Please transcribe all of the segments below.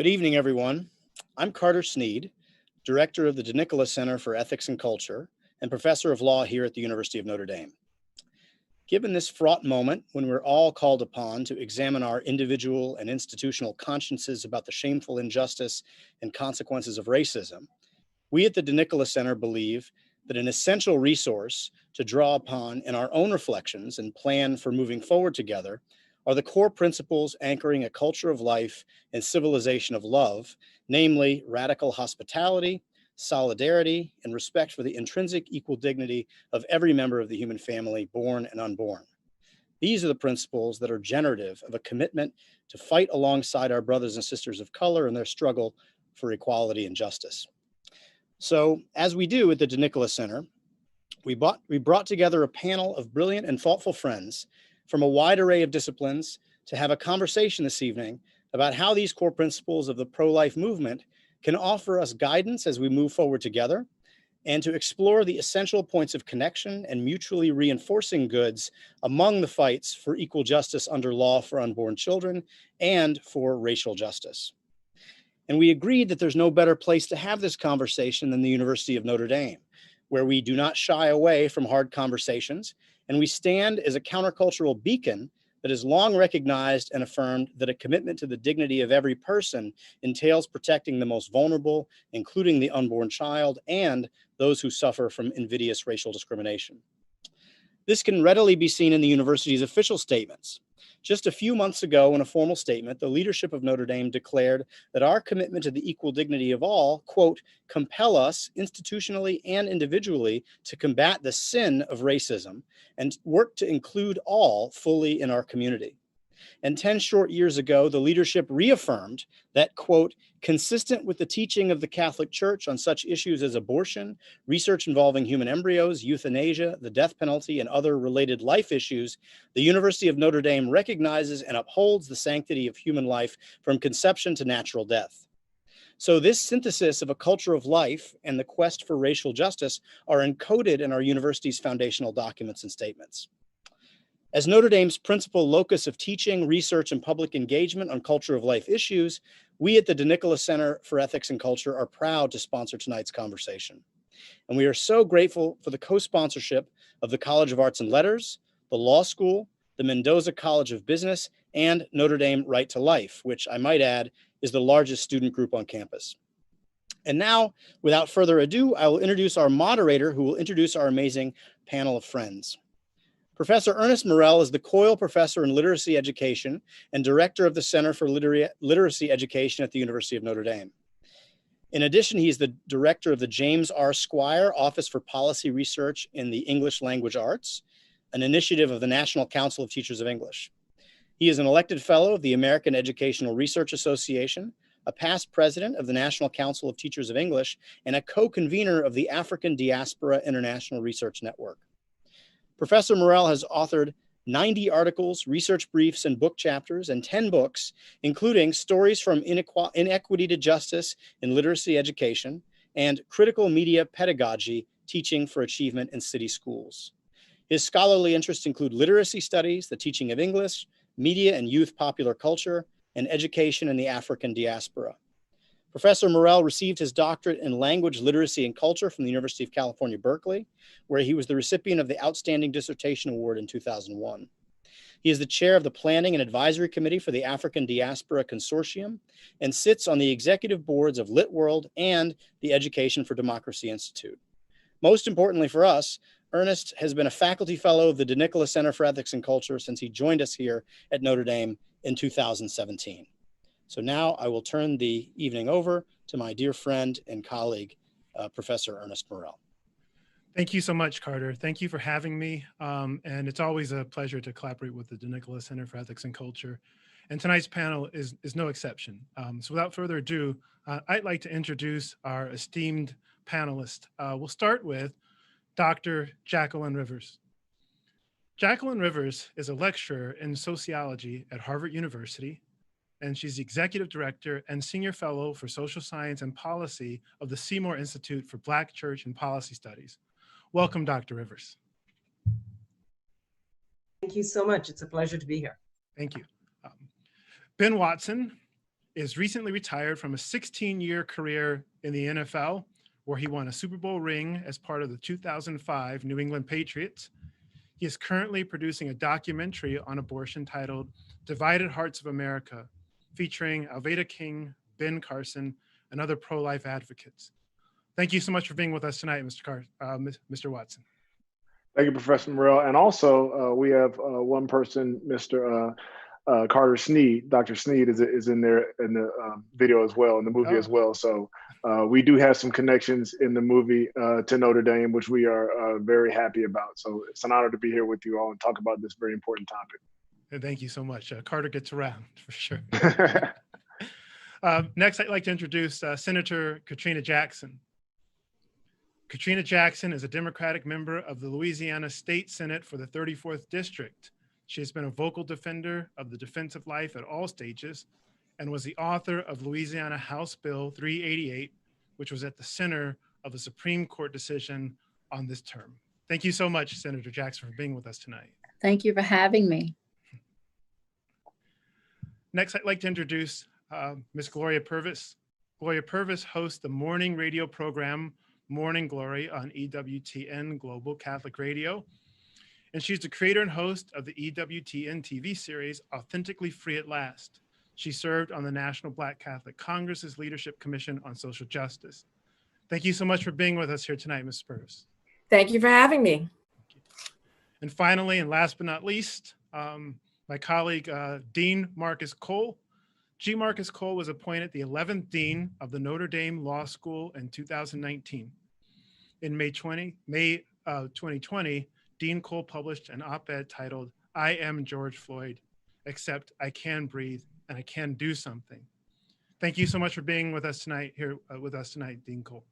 Good evening, everyone. I'm Carter Sneed, Director of the DeNicola Center for Ethics and Culture and Professor of Law here at the University of Notre Dame. Given this fraught moment when we're all called upon to examine our individual and institutional consciences about the shameful injustice and consequences of racism, we at the DeNicola Center believe that an essential resource to draw upon in our own reflections and plan for moving forward together are the core principles anchoring a culture of life and civilization of love, namely radical hospitality, solidarity, and respect for the intrinsic equal dignity of every member of the human family, born and unborn. These are the principles that are generative of a commitment to fight alongside our brothers and sisters of color in their struggle for equality and justice. So, as we do at the DeNicola Center, we brought together a panel of brilliant and thoughtful friends from a wide array of disciplines to have a conversation this evening about how these core principles of the pro-life movement can offer us guidance as we move forward together, and to explore the essential points of connection and mutually reinforcing goods among the fights for equal justice under law for unborn children and for racial justice. And we agreed that there's no better place to have this conversation than the University of Notre Dame, where we do not shy away from hard conversations, and we stand as a countercultural beacon that has long recognized and affirmed that a commitment to the dignity of every person entails protecting the most vulnerable, including the unborn child and those who suffer from invidious racial discrimination. This can readily be seen in the university's official statements. Just a few months ago, in a formal statement, the leadership of Notre Dame declared that our commitment to the equal dignity of all, quote, compel us institutionally and individually to combat the sin of racism and work to include all fully in our community. And 10 short years ago, the leadership reaffirmed that, quote, consistent with the teaching of the Catholic Church on such issues as abortion, research involving human embryos, euthanasia, the death penalty, and other related life issues, the University of Notre Dame recognizes and upholds the sanctity of human life from conception to natural death. So this synthesis of a culture of life and the quest for racial justice are encoded in our university's foundational documents and statements. As Notre Dame's principal locus of teaching, research, and public engagement on culture of life issues, we at the DeNicola Center for Ethics and Culture are proud to sponsor tonight's conversation. And we are so grateful for the co-sponsorship of the College of Arts and Letters, the Law School, the Mendoza College of Business, and Notre Dame Right to Life, which I might add is the largest student group on campus. And now, without further ado, I will introduce our moderator who will introduce our amazing panel of friends. Professor Ernest Morrell is the Coyle Professor in Literacy Education and Director of the Center for Literacy Education at the University of Notre Dame. In addition, he is the Director of the James R. Squire Office for Policy Research in the English Language Arts, an initiative of the National Council of Teachers of English. He is an elected Fellow of the American Educational Research Association, a past President of the National Council of Teachers of English, and a co-convener of the African Diaspora International Research Network. Professor Morrell has authored 90 articles, research briefs, and book chapters, and 10 books, including Stories from Inequity to Justice in Literacy Education and Critical Media Pedagogy, Teaching for Achievement in City Schools. His scholarly interests include literacy studies, the teaching of English, media and youth popular culture, and education in the African diaspora. Professor Morrell received his doctorate in language, literacy, and culture from the University of California, Berkeley, where he was the recipient of the Outstanding Dissertation Award in 2001. He is the chair of the Planning and Advisory Committee for the African Diaspora Consortium and sits on the executive boards of Lit World and the Education for Democracy Institute. Most importantly for us, Ernest has been a faculty fellow of the DeNicola Center for Ethics and Culture since he joined us here at Notre Dame in 2017. So now I will turn the evening over to my dear friend and colleague, Professor Ernest Morrell. Thank you so much, Carter. Thank you for having me. And it's always a pleasure to collaborate with the DeNicola Center for Ethics and Culture. And tonight's panel is no exception. So without further ado, I'd like to introduce our esteemed panelists. We'll start with Dr. Jacqueline Rivers. Jacqueline Rivers is a lecturer in sociology at Harvard University, and she's the executive director and senior fellow for social science and policy of the Seymour Institute for Black Church and Policy Studies. Welcome, Dr. Rivers. Thank you so much. It's a pleasure to be here. Thank you. Ben Watson is recently retired from a 16-year career in the NFL, where he won a Super Bowl ring as part of the 2005 New England Patriots. He is currently producing a documentary on abortion titled Divided Hearts of America, featuring Alveda King, Ben Carson, and other pro-life advocates. Thank you so much for being with us tonight, Mr. Watson. Thank you, Professor Morrell. And also, we have one person, Mr. Carter Sneed. Dr. Sneed is in there in the video as well, in the movie as well. So we do have some connections in the movie to Notre Dame, which we are very happy about. So it's an honor to be here with you all and talk about this very important topic. Thank you so much. Carter gets around for sure. Next, I'd like to introduce Senator Katrina Jackson. Katrina Jackson is a Democratic member of the Louisiana State Senate for the 34th District. She has been a vocal defender of the defense of life at all stages and was the author of Louisiana House Bill 388, which was at the center of a Supreme Court decision on this term. Thank you so much, Senator Jackson, for being with us tonight. Thank you for having me. Next, I'd like to introduce Ms. Gloria Purvis. Gloria Purvis hosts the morning radio program Morning Glory on EWTN Global Catholic Radio. And she's the creator and host of the EWTN TV series, Authentically Free at Last. She served on the National Black Catholic Congress's Leadership Commission on Social Justice. Thank you so much for being with us here tonight, Ms. Purvis. Thank you for having me. And finally, and last but not least, my colleague, Dean Marcus Cole. G. Marcus Cole was appointed the 11th Dean of the Notre Dame Law School in 2019. In May 2020, Dean Cole published an op-ed titled, I Am George Floyd, Except I Can Breathe and I Can Do Something. Thank you so much for being with us tonight, Dean Cole.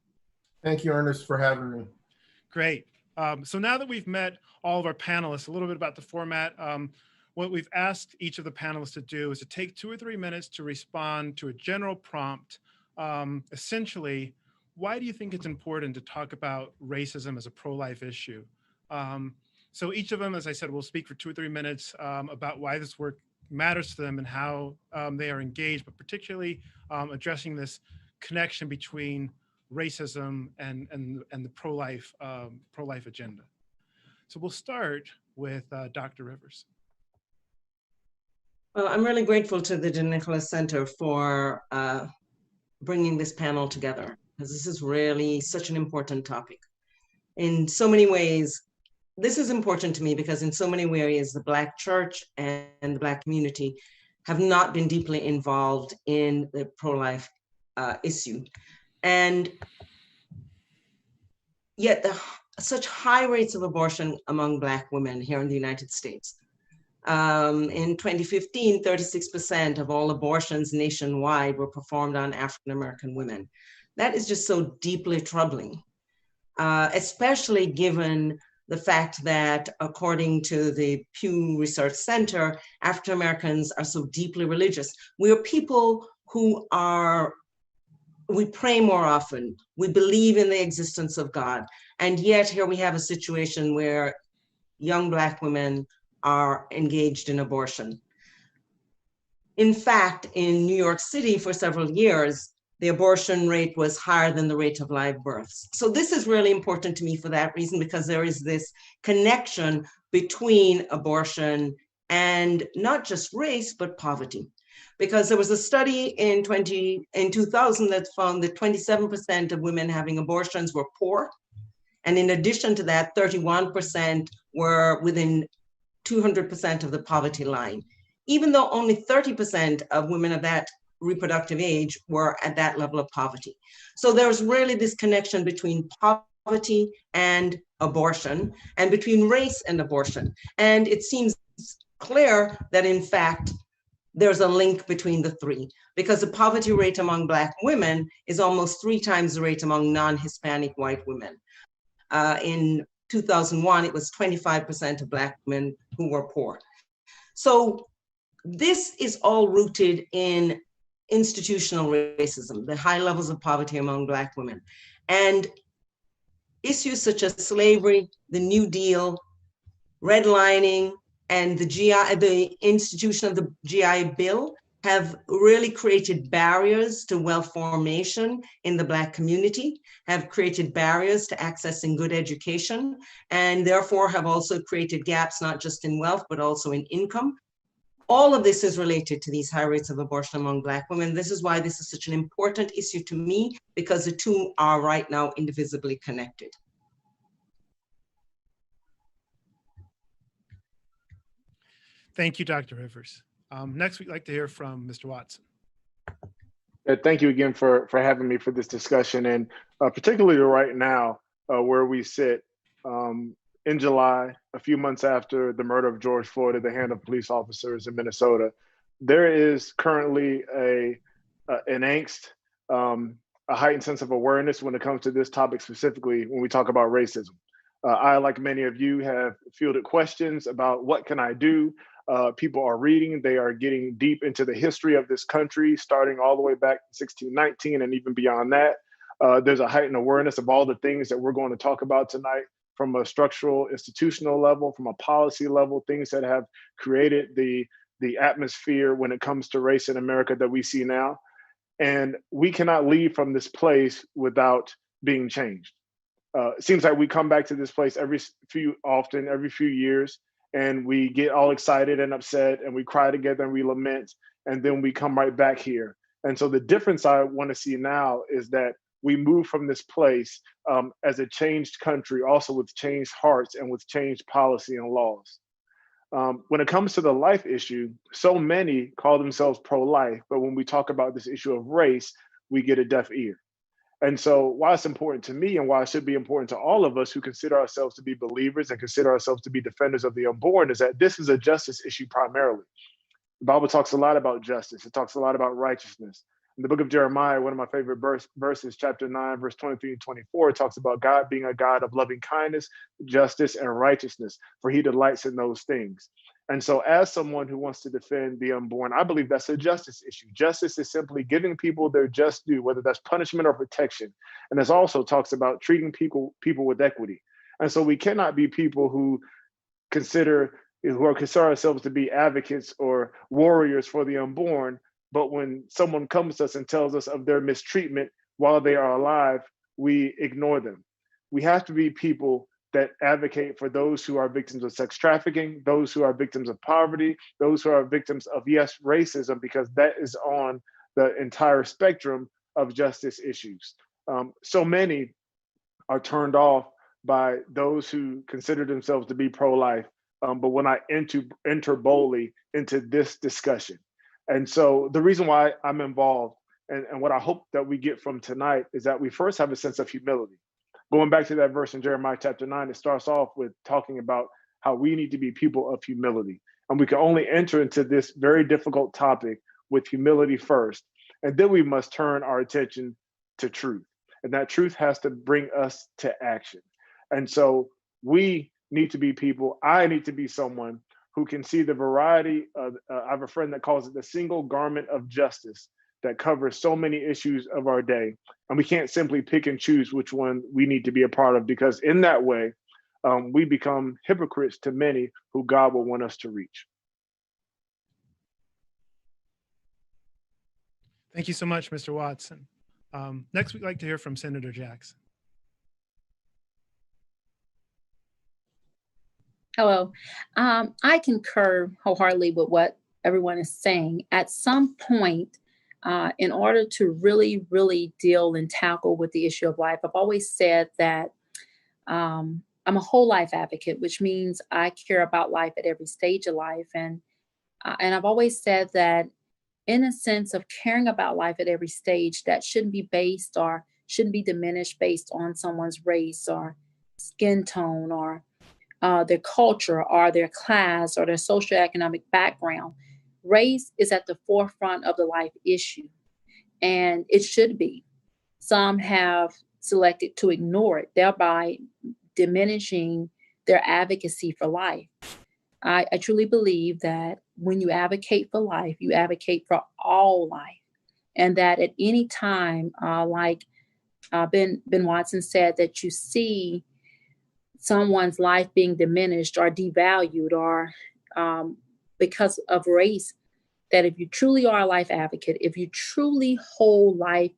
Thank you, Ernest, for having me. Great. So now that we've met all of our panelists, a little bit about the format, what we've asked each of the panelists to do is to take 2 or 3 minutes to respond to a general prompt. Essentially, why do you think it's important to talk about racism as a pro-life issue? So each of them, as I said, will speak for 2 or 3 minutes about why this work matters to them and how they are engaged, but particularly addressing this connection between racism and the pro-life agenda. So we'll start with Dr. Rivers. Well, I'm really grateful to the DeNicola Center for bringing this panel together, because this is really such an important topic. In so many ways, this is important to me because in so many ways, the Black church and the Black community have not been deeply involved in the pro-life issue. And yet such high rates of abortion among Black women here in the United States. In 2015, 36% of all abortions nationwide were performed on African-American women. That is just so deeply troubling, especially given the fact that according to the Pew Research Center, African-Americans are so deeply religious. We are people who we pray more often, we believe in the existence of God, and yet here we have a situation where young Black women are engaged in abortion. In fact, in New York City for several years, the abortion rate was higher than the rate of live births. So this is really important to me for that reason, because there is this connection between abortion and not just race, but poverty. Because there was a study in 2000 that found that 27% of women having abortions were poor. And in addition to that, 31% were within 200% of the poverty line, even though only 30% of women of that reproductive age were at that level of poverty. So there's really this connection between poverty and abortion, and between race and abortion. And it seems clear that in fact, there's a link between the three, because the poverty rate among Black women is almost 3 times the rate among non-Hispanic white women. In 2001, it was 25% of Black women who were poor. So this is all rooted in institutional racism, the high levels of poverty among Black women. And issues such as slavery, the New Deal, redlining, and the institution of the GI Bill have really created barriers to wealth formation in the Black community, have created barriers to accessing good education, and therefore have also created gaps not just in wealth, but also in income. All of this is related to these high rates of abortion among Black women. This is why this is such an important issue to me, because the two are right now indivisibly connected. Thank you, Dr. Rivers. Next, we'd like to hear from Mr. Watson. Thank you again for having me for this discussion, and particularly right now where we sit in July, a few months after the murder of George Floyd at the hand of police officers in Minnesota. There is currently an angst, a heightened sense of awareness when it comes to this topic specifically when we talk about racism. I, like many of you, have fielded questions about what can I do? People are reading, they are getting deep into the history of this country, starting all the way back to 1619 and even beyond that. There's a heightened awareness of all the things that we're going to talk about tonight from a structural, institutional level, from a policy level, things that have created the atmosphere when it comes to race in America that we see now. And we cannot leave from this place without being changed. It seems like we come back to this place every few years, and we get all excited and upset, and we cry together and we lament, and then we come right back here. And so the difference I want to see now is that we move from this place as a changed country, also with changed hearts and with changed policy and laws. When it comes to the life issue, so many call themselves pro-life, but when we talk about this issue of race, we get a deaf ear. And so why it's important to me and why it should be important to all of us who consider ourselves to be believers and consider ourselves to be defenders of the unborn is that this is a justice issue primarily. The Bible talks a lot about justice. It talks a lot about righteousness. In the book of Jeremiah, one of my favorite verses, chapter 9, verse 23 and 24, it talks about God being a God of loving kindness, justice, and righteousness, for he delights in those things. And so as someone who wants to defend the unborn, I believe that's a justice issue. Justice is simply giving people their just due, whether that's punishment or protection. And this also talks about treating people with equity. And so we cannot be people who consider ourselves to be advocates or warriors for the unborn, but when someone comes to us and tells us of their mistreatment while they are alive, we ignore them. We have to be people that advocate for those who are victims of sex trafficking, those who are victims of poverty, those who are victims of, yes, racism, because that is on the entire spectrum of justice issues. So many are turned off by those who consider themselves to be pro-life, but when I enter boldly into this discussion. And so the reason why I'm involved and what I hope that we get from tonight is that we first have a sense of humility. Going back to that verse in Jeremiah chapter 9, it starts off with talking about how we need to be people of humility. And we can only enter into this very difficult topic with humility first. And then we must turn our attention to truth. And that truth has to bring us to action. And so we need to be people, I need to be someone who can see the variety of, I have a friend that calls it the single garment of justice that covers so many issues of our day. And we can't simply pick and choose which one we need to be a part of, because in that way, we become hypocrites to many who God will want us to reach. Thank you so much, Mr. Watson. Next, we'd like to hear from Senator Jackson. Hello. I concur wholeheartedly with what everyone is saying. At some point, in order to really, really deal and tackle with the issue of life, I've always said that I'm a whole life advocate, which means I care about life at every stage of life. And I've always said that in a sense of caring about life at every stage, that shouldn't be based or shouldn't be diminished based on someone's race or skin tone or their culture or their class or their socioeconomic background. Race is at the forefront of the life issue, and it should be. Some have selected to ignore it, thereby diminishing their advocacy for life. I truly believe that when you advocate for life, you advocate for all life, and that at any time, like Ben Watson said, that you see someone's life being diminished or devalued or because of race, that if you truly are a life advocate, if you truly hold life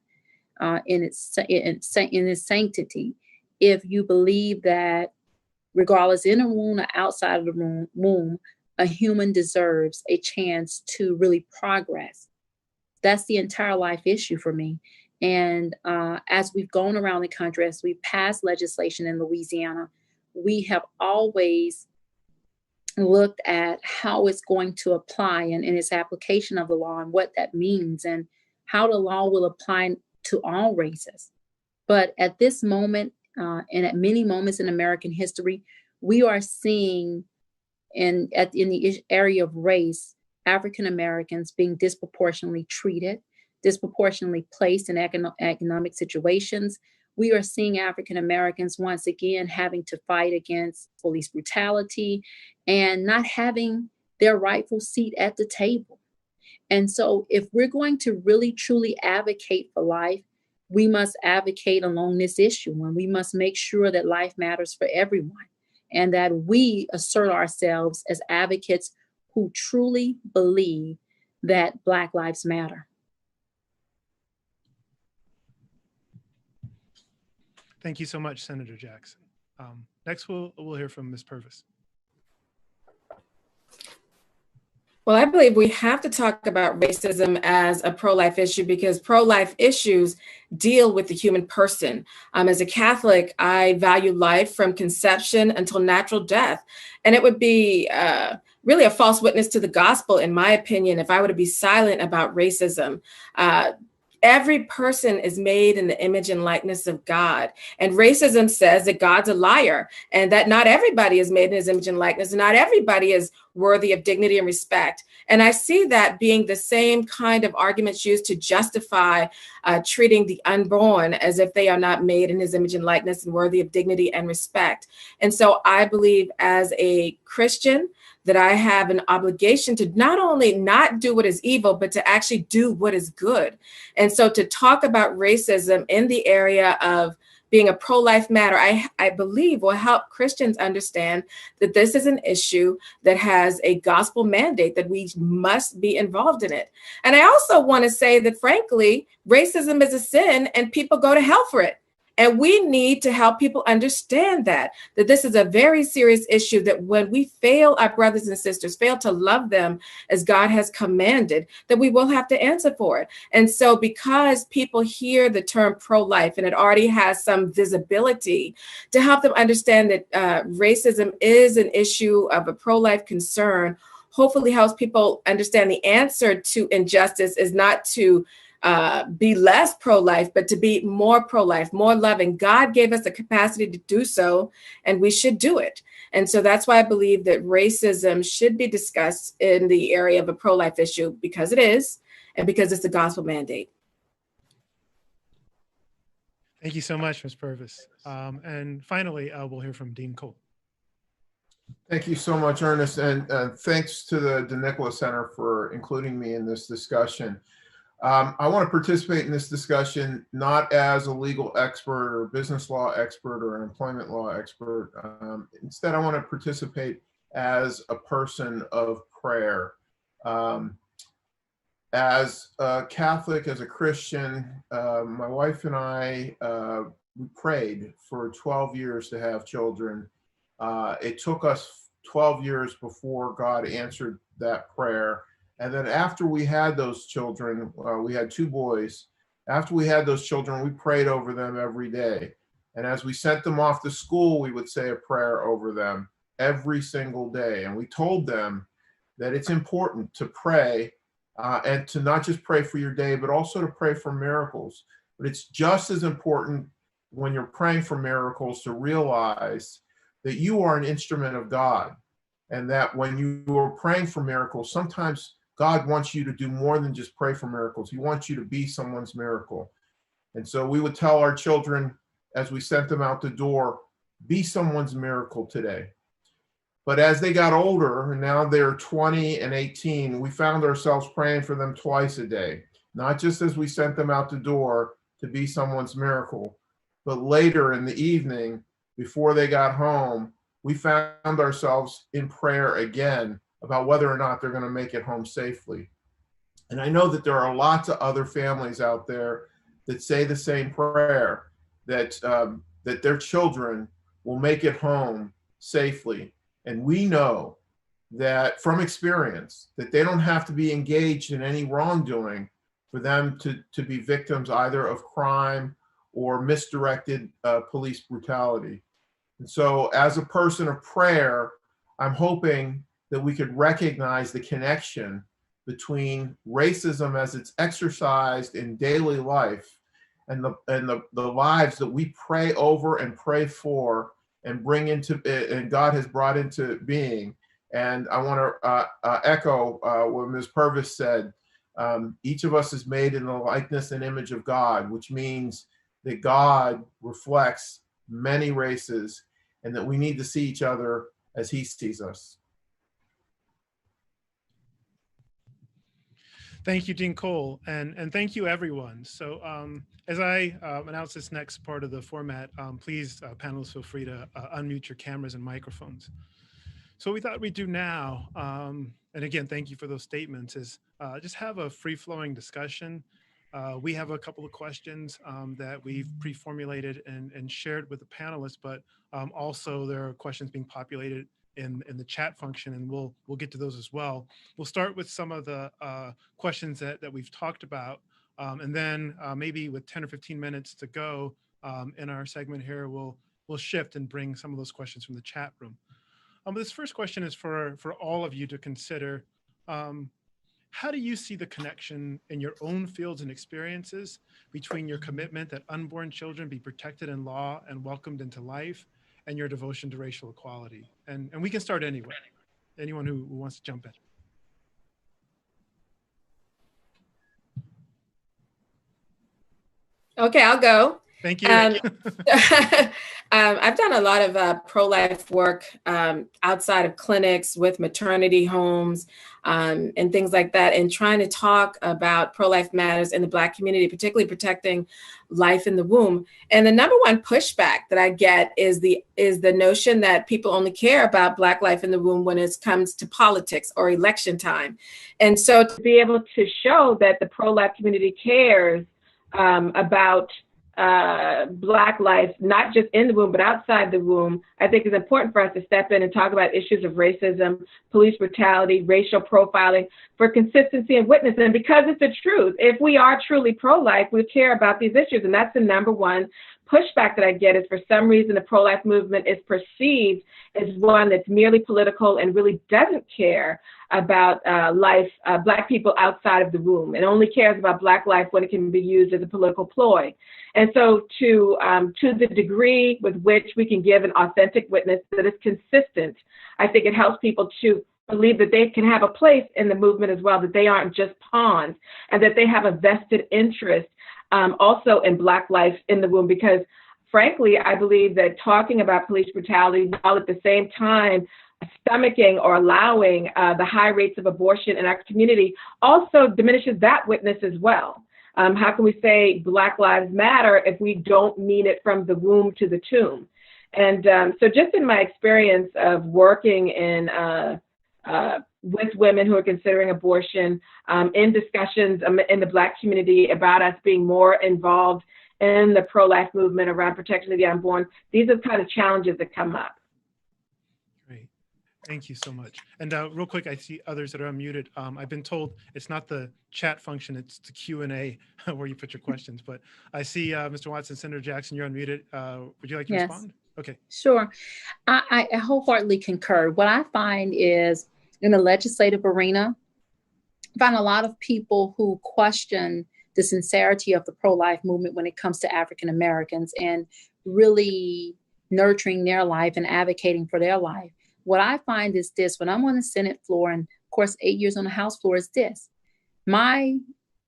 in its sanctity, if you believe that regardless in the womb or outside of the womb, a human deserves a chance to really progress. That's the entire life issue for me. And as we've gone around the country, as we've passed legislation in Louisiana, we have always looked at how it's going to apply and its application of the law and what that means and how the law will apply to all races. But at this moment, and at many moments in American history, we are seeing in the area of race, African Americans being disproportionately treated, disproportionately placed in economic situations. We are seeing African Americans once again having to fight against police brutality and not having their rightful seat at the table. And so if we're going to really truly advocate for life, we must advocate along this issue, and we must make sure that life matters for everyone and that we assert ourselves as advocates who truly believe that Black lives matter. Thank you so much, Senator Jackson. Next, we'll hear from Ms. Purvis. Well, I believe we have to talk about racism as a pro-life issue because pro-life issues deal with the human person. As a Catholic, I value life from conception until natural death. And it would be really a false witness to the gospel, in my opinion, if I were to be silent about racism. Every person is made in the image and likeness of God. And racism says that God's a liar and that not everybody is made in his image and likeness. And not everybody is worthy of dignity and respect. And I see that being the same kind of arguments used to justify treating the unborn as if they are not made in his image and likeness and worthy of dignity and respect. And so I believe as a Christian, that I have an obligation to not only not do what is evil, but to actually do what is good. And so to talk about racism in the area of being a pro-life matter, I believe will help Christians understand that this is an issue that has a gospel mandate, that we must be involved in it. And I also want to say that, frankly, racism is a sin and people go to hell for it. And we need to help people understand that this is a very serious issue, that when we fail our brothers and sisters, fail to love them as God has commanded, that we will have to answer for it. And so because people hear the term pro-life and it already has some visibility, to help them understand that racism is an issue of a pro-life concern, hopefully helps people understand the answer to injustice is not to be less pro-life, but to be more pro-life, more loving. God gave us the capacity to do so, and we should do it. And so that's why I believe that racism should be discussed in the area of a pro-life issue, because it is, and because it's a gospel mandate. Thank you so much, Ms. Purvis. And finally, we'll hear from Dean Cole. Thank you so much, Ernest, and thanks to the DeNicola Center for including me in this discussion. I want to participate in this discussion not as a legal expert or business law expert or an employment law expert. Instead, I want to participate as a person of prayer. As a Catholic, as a Christian, my wife and I, we prayed for 12 years to have children. It took us 12 years before God answered that prayer. And then after we had those children, we had 2 boys. After we had those children, we prayed over them every day. And as we sent them off to school, we would say a prayer over them every single day. And we told them that it's important to pray and to not just pray for your day, but also to pray for miracles. But it's just as important when you're praying for miracles to realize that you are an instrument of God. And that when you are praying for miracles, sometimes God wants you to do more than just pray for miracles. He wants you to be someone's miracle. And so we would tell our children as we sent them out the door, be someone's miracle today. But as they got older, and now they're 20 and 18, we found ourselves praying for them twice a day, not just as we sent them out the door to be someone's miracle, but later in the evening, before they got home, we found ourselves in prayer again about whether or not they're going to make it home safely. And I know that there are lots of other families out there that say the same prayer, that that their children will make it home safely. And we know that from experience that they don't have to be engaged in any wrongdoing for them to be victims either of crime or misdirected police brutality. And so as a person of prayer, I'm hoping that we could recognize the connection between racism as it's exercised in daily life and the lives that we pray over and pray for and bring into, and God has brought into being. And I want to echo what Ms. Purvis said. Each of us is made in the likeness and image of God, which means that God reflects many races and that we need to see each other as he sees us. Thank you, Dean Cole, and thank you, everyone. So as I announce this next part of the format, please, panelists, feel free to unmute your cameras and microphones. So what we thought we'd do now, and again, thank you for those statements, is just have a free-flowing discussion. We have a couple of questions that we've pre-formulated and shared with the panelists, but also there are questions being populated in the chat function, and we'll get to those as well. We'll start with some of the questions that we've talked about, and then maybe with 10 or 15 minutes to go in our segment here, we'll shift and bring some of those questions from the chat room. This first question is for all of you to consider. How do you see the connection in your own fields and experiences between your commitment that unborn children be protected in law and welcomed into life and your devotion to racial equality? And we can start anywhere. Anyone who wants to jump in. Okay, I'll go. Thank you. I've done a lot of pro-life work outside of clinics with maternity homes and things like that, and trying to talk about pro-life matters in the Black community, particularly protecting life in the womb. And the number one pushback that I get is the notion that people only care about Black life in the womb when it comes to politics or election time. And so to be able to show that the pro-life community cares about Black life, not just in the womb, but outside the womb, I think is important for us to step in and talk about issues of racism, police brutality, racial profiling, for consistency and witness. And because it's the truth, if we are truly pro-life, we care about these issues. And that's the number one pushback that I get, is for some reason the pro-life movement is perceived as one that's merely political and really doesn't care about life, Black people outside of the womb, and only cares about Black life when it can be used as a political ploy. And so to the degree with which we can give an authentic witness that is consistent, I think it helps people to believe that they can have a place in the movement as well, that they aren't just pawns, and that they have a vested interest also in Black life in the womb. Because frankly, I believe that talking about police brutality while at the same time stomaching or allowing the high rates of abortion in our community also diminishes that witness as well. How can we say Black Lives Matter if we don't mean it from the womb to the tomb? And so just in my experience of working in with women who are considering abortion, in discussions in the Black community about us being more involved in the pro-life movement around protection of the unborn, these are the kind of challenges that come up. Great. Thank you so much. And real quick, I see others that are unmuted. I've been told it's not the chat function, it's the Q&A where you put your questions. But I see Mr. Watson, Senator Jackson, you're unmuted. Would you like to respond? Okay. Sure. I wholeheartedly concur. What I find is in the legislative arena, I find a lot of people who question the sincerity of the pro-life movement when it comes to African Americans and really nurturing their life and advocating for their life. What I find is this: when I'm on the Senate floor, and of course 8 years on the House floor, is this: my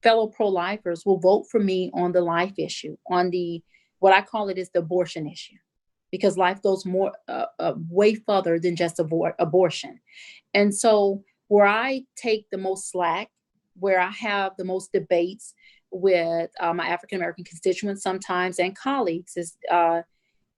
fellow pro-lifers will vote for me on the life issue, on the, what I call it is the abortion issue, because life goes more way further than just abortion. And so where I take the most slack, where I have the most debates with my African-American constituents sometimes and colleagues, is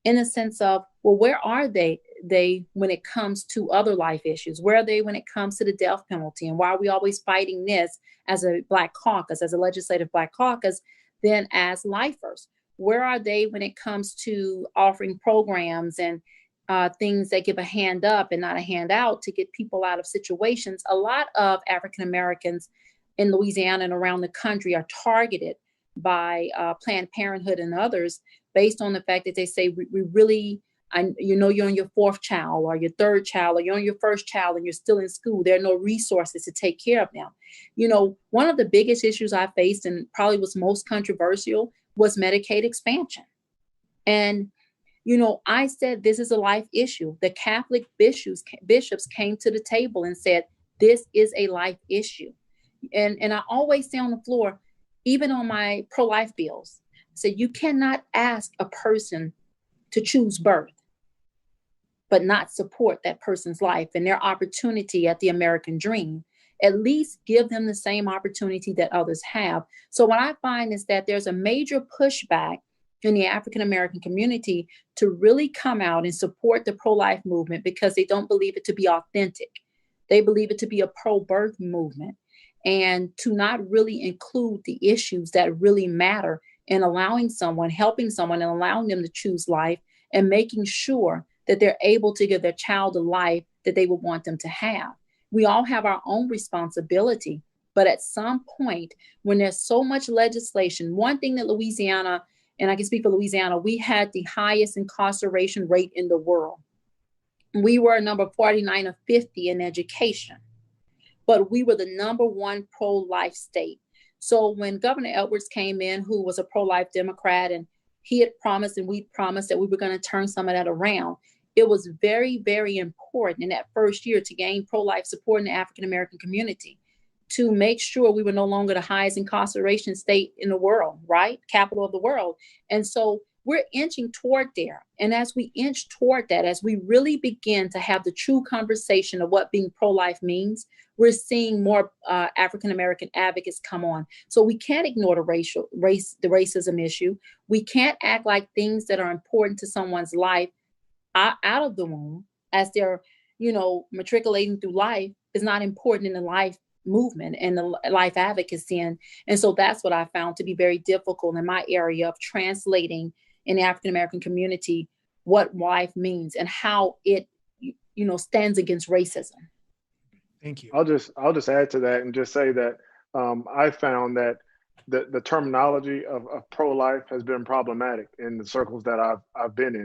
in the sense of, well, where are they? they when it comes to other life issues? Where are they when it comes to the death penalty? And why are we always fighting this as a Black caucus, as a legislative Black caucus, than as lifers? Where are they when it comes to offering programs and things that give a hand up and not a handout to get people out of situations? A lot of African Americans in Louisiana and around the country are targeted by Planned Parenthood and others based on the fact that they say we really, you're on your fourth child or your third child, or you're on your first child and you're still in school. There are no resources to take care of them. One of the biggest issues I faced, and probably was most controversial, was Medicaid expansion. And, I said, this is a life issue. The Catholic bishops came to the table and said, this is a life issue. And I always say on the floor, even on my pro-life bills, say you cannot ask a person to choose birth, but not support that person's life and their opportunity at the American dream. At least give them the same opportunity that others have. So what I find is that there's a major pushback in the African American community to really come out and support the pro-life movement because they don't believe it to be authentic. They believe it to be a pro-birth movement, and to not really include the issues that really matter in helping someone and allowing them to choose life and making sure that they're able to give their child a life that they would want them to have. We all have our own responsibility, but at some point when there's so much legislation, one thing that Louisiana, and I can speak for Louisiana, we had the highest incarceration rate in the world. We were number 49 of 50 in education, but we were the number one pro-life state. So when Governor Edwards came in, who was a pro-life Democrat, and he had promised and we promised that we were going to turn some of that around, it was very, very important in that first year to gain pro-life support in the African-American community, to make sure we were no longer the highest incarceration state in the world, right? Capital of the world. And so we're inching toward there. And as we inch toward that, as we really begin to have the true conversation of what being pro-life means, we're seeing more African-American advocates come on. So we can't ignore the racism issue. We can't act like things that are important to someone's life out of the womb as they're, matriculating through life is not important in the life movement and the life advocacy. And so that's what I found to be very difficult in my area of translating in the African-American community what life means and how it, stands against racism. Thank you. I'll just add to that and just say that I found that the terminology of pro-life has been problematic in the circles that I've been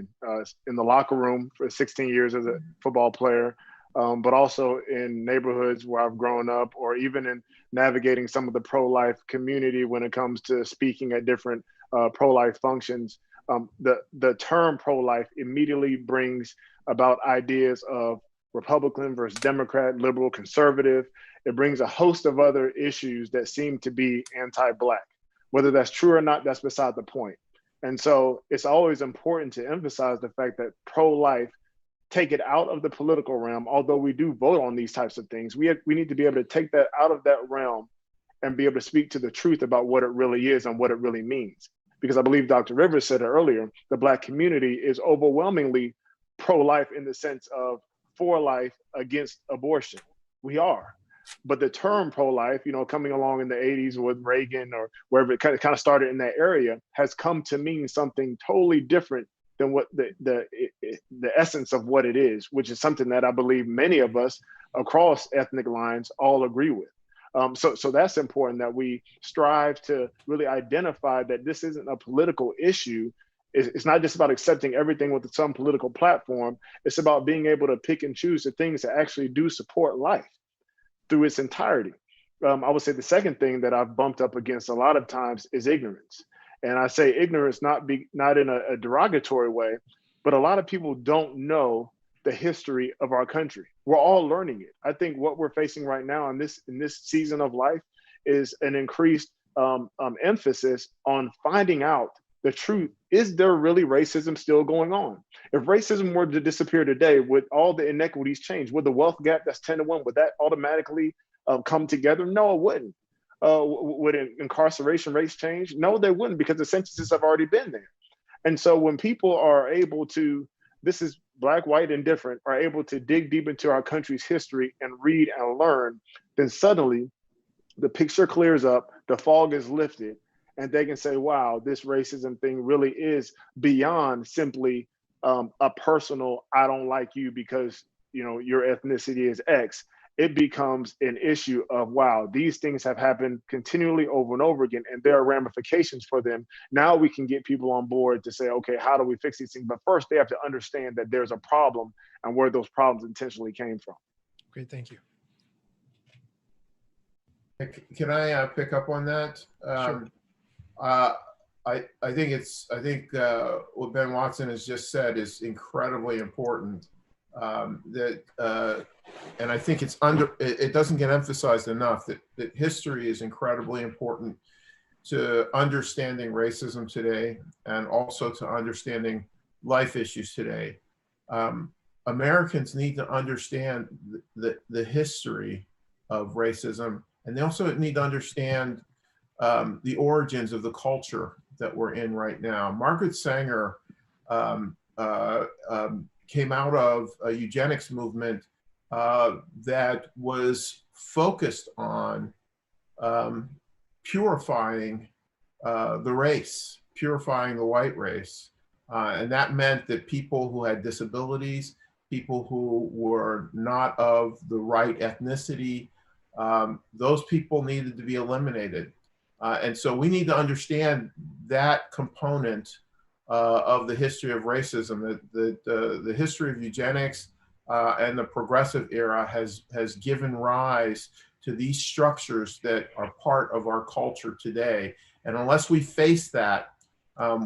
in the locker room for 16 years as a football player, but also in neighborhoods where I've grown up, or even in navigating some of the pro-life community when it comes to speaking at different pro-life functions. The term pro-life immediately brings about ideas of Republican versus Democrat, liberal, conservative. It brings a host of other issues that seem to be anti-Black. Whether that's true or not, that's beside the point. And so it's always important to emphasize the fact that pro-life, take it out of the political realm. Although we do vote on these types of things, we need to be able to take that out of that realm and be able to speak to the truth about what it really is and what it really means. Because I believe Dr. Rivers said it earlier, the Black community is overwhelmingly pro-life in the sense of for life against abortion. We are. But the term pro-life, coming along in the 80s with Reagan or wherever it kind of started in that area, has come to mean something totally different than what the essence of what it is, which is something that I believe many of us across ethnic lines all agree with. So that's important, that we strive to really identify that this isn't a political issue. It's not just about accepting everything with some political platform. It's about being able to pick and choose the things that actually do support life through its entirety. I would say the second thing that I've bumped up against a lot of times is ignorance. And I say ignorance not in a derogatory way, but a lot of people don't know the history of our country. We're all learning it. I think what we're facing right now in this season of life is an increased emphasis on finding out the truth. Is there really racism still going on? If racism were to disappear today, would all the inequities change? Would the wealth gap that's 10-1, would that automatically come together? No, it wouldn't. Would incarceration rates change? No, they wouldn't, because the censuses have already been there. And so when people are able to, this is Black, white, and different, are able to dig deep into our country's history and read and learn, then suddenly the picture clears up, the fog is lifted, and they can say, wow, this racism thing really is beyond simply a personal, I don't like you because, you know, your ethnicity is X. It becomes an issue of, wow, these things have happened continually over and over again, and there are ramifications for them. Now we can get people on board to say, okay, how do we fix these things? But first they have to understand that there's a problem and where those problems intentionally came from. Great, thank you. Can I pick up on that? Sure. I think what Ben Watson has just said is incredibly important. And I think it doesn't get emphasized enough that history is incredibly important to understanding racism today and also to understanding life issues today. Americans need to understand the history of racism, and they also need to understand the origins of the culture that we're in right now. Margaret Sanger came out of a eugenics movement that was focused on purifying the race, purifying the white race. And that meant that people who had disabilities, people who were not of the right ethnicity, those people needed to be eliminated. And so we need to understand that component of the history of racism, that the history of eugenics and the progressive era has given rise to these structures that are part of our culture today. And unless we face that,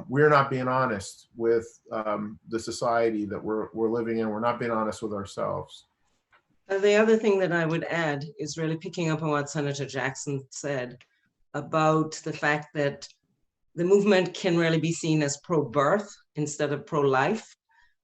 we're not being honest with the society that we're living in. We're not being honest with ourselves. The other thing that I would add is really picking up on what Senator Jackson said about the fact that the movement can really be seen as pro-birth instead of pro-life,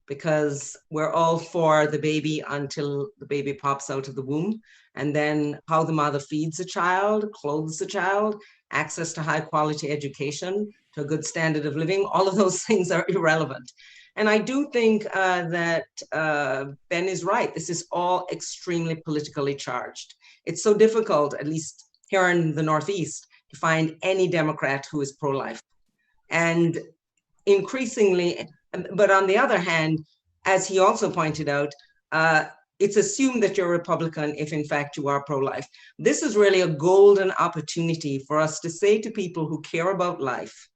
because we're all for the baby until the baby pops out of the womb, and then how the mother feeds a child, clothes a child, access to high quality education, to a good standard of living, all of those things are irrelevant. And I do think that Ben is right. This is all extremely politically charged. It's so difficult, at least here in the Northeast, to find any Democrat who is pro-life. And increasingly, but on the other hand, as he also pointed out, it's assumed that you're Republican if in fact you are pro-life. This is really a golden opportunity for us to say to people who care about life,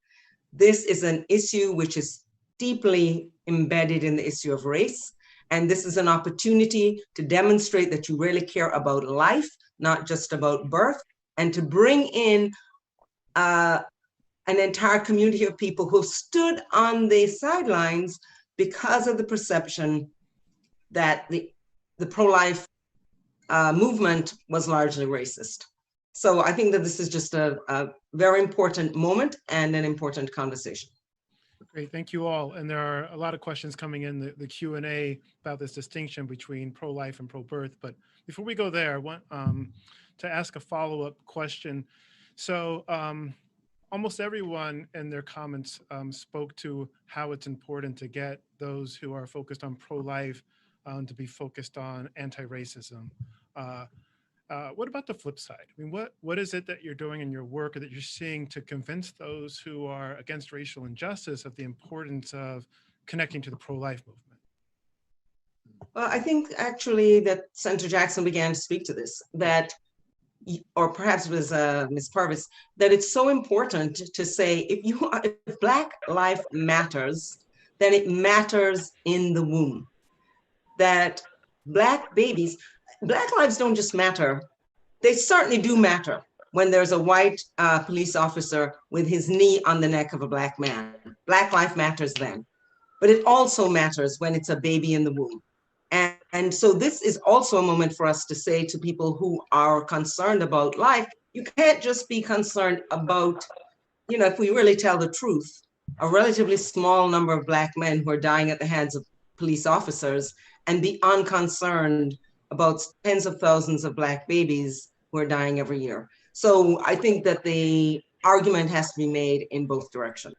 this is an issue which is deeply embedded in the issue of race. And this is an opportunity to demonstrate that you really care about life, not just about birth, and to bring in an entire community of people who stood on the sidelines because of the perception that the pro-life movement was largely racist. So I think that this is just a very important moment and an important conversation. Great, thank you all. And there are a lot of questions coming in the Q&A about this distinction between pro-life and pro-birth. But before we go there, I want to ask a follow-up question. So almost everyone in their comments spoke to how it's important to get those who are focused on pro-life to be focused on anti-racism. What about the flip side? I mean, what is it that you're doing in your work or that you're seeing to convince those who are against racial injustice of the importance of connecting to the pro-life movement? Well, I think actually that Senator Jackson began to speak to this, that, or perhaps it was Ms. Purvis, that it's so important to say, if Black life matters, then it matters in the womb. That Black babies, Black lives don't just matter, they certainly do matter when there's a white police officer with his knee on the neck of a Black man. Black life matters then. But it also matters when it's a baby in the womb. And so this is also a moment for us to say to people who are concerned about life, you can't just be concerned about, if we really tell the truth, a relatively small number of Black men who are dying at the hands of police officers and be unconcerned about tens of thousands of Black babies who are dying every year. So I think that the argument has to be made in both directions.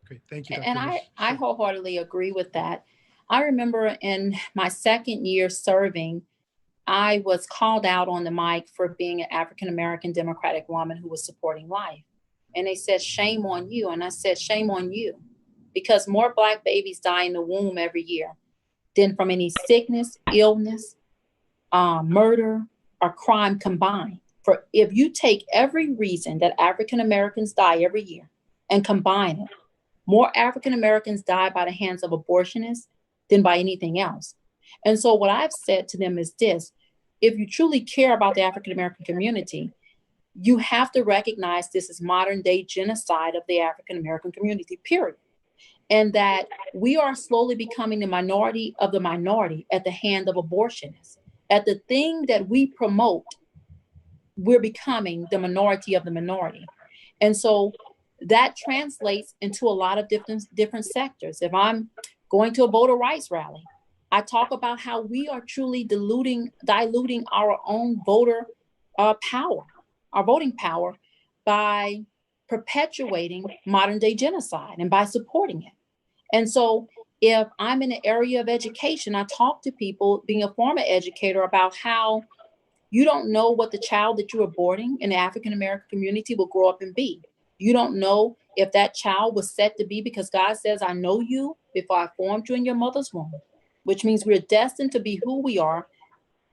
Great, thank you, Dr. And I wholeheartedly agree with that. I remember in my second year serving, I was called out on the mic for being an African-American Democratic woman who was supporting life. And they said, shame on you. And I said, shame on you, because more Black babies die in the womb every year than from any sickness, illness, murder, or crime combined. For if you take every reason that African Americans die every year and combine it, more African Americans die by the hands of abortionists than by anything else. And so what I've said to them is this: if you truly care about the African American community, you have to recognize this is modern day genocide of the African American community, period. And that we are slowly becoming the minority of the minority at the hand of abortionists. At the thing that we promote, we're becoming the minority of the minority. And so that translates into a lot of different sectors. If I'm going to a voter rights rally, I talk about how we are truly diluting our own voter power, our voting power, by perpetuating modern day genocide and by supporting it. And so if I'm in an area of education, I talk to people, being a former educator, about how you don't know what the child that you're aborting in the African American community will grow up and be. You don't know if that child was set to be, because God says, I know you before I formed you in your mother's womb, which means we're destined to be who we are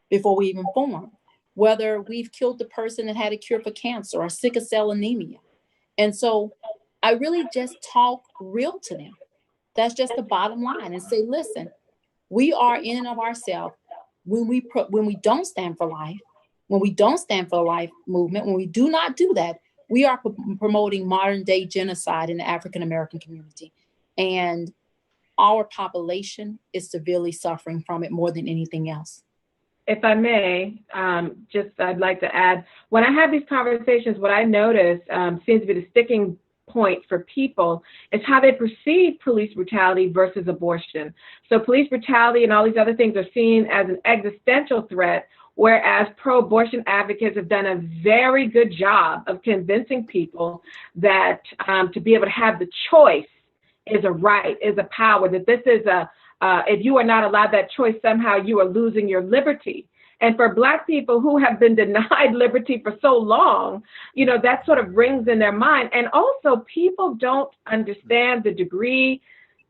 before we even form. Whether we've killed the person that had a cure for cancer or sickle cell anemia. And so I really just talk real to them. That's just the bottom line, and say, listen, we are in and of ourselves, when we don't stand for life, when we don't stand for the life movement, when we do not do that, we are promoting modern day genocide in the African American community. And our population is severely suffering from it more than anything else. If I may, I'd like to add, when I have these conversations, what I notice seems to be the sticking point for people is how they perceive police brutality versus abortion. So police brutality and all these other things are seen as an existential threat, whereas pro-abortion advocates have done a very good job of convincing people that to be able to have the choice is a right, is a power, that this is if you are not allowed that choice, somehow you are losing your liberty. And for Black people who have been denied liberty for so long, you know, that sort of rings in their mind. And also, people don't understand the degree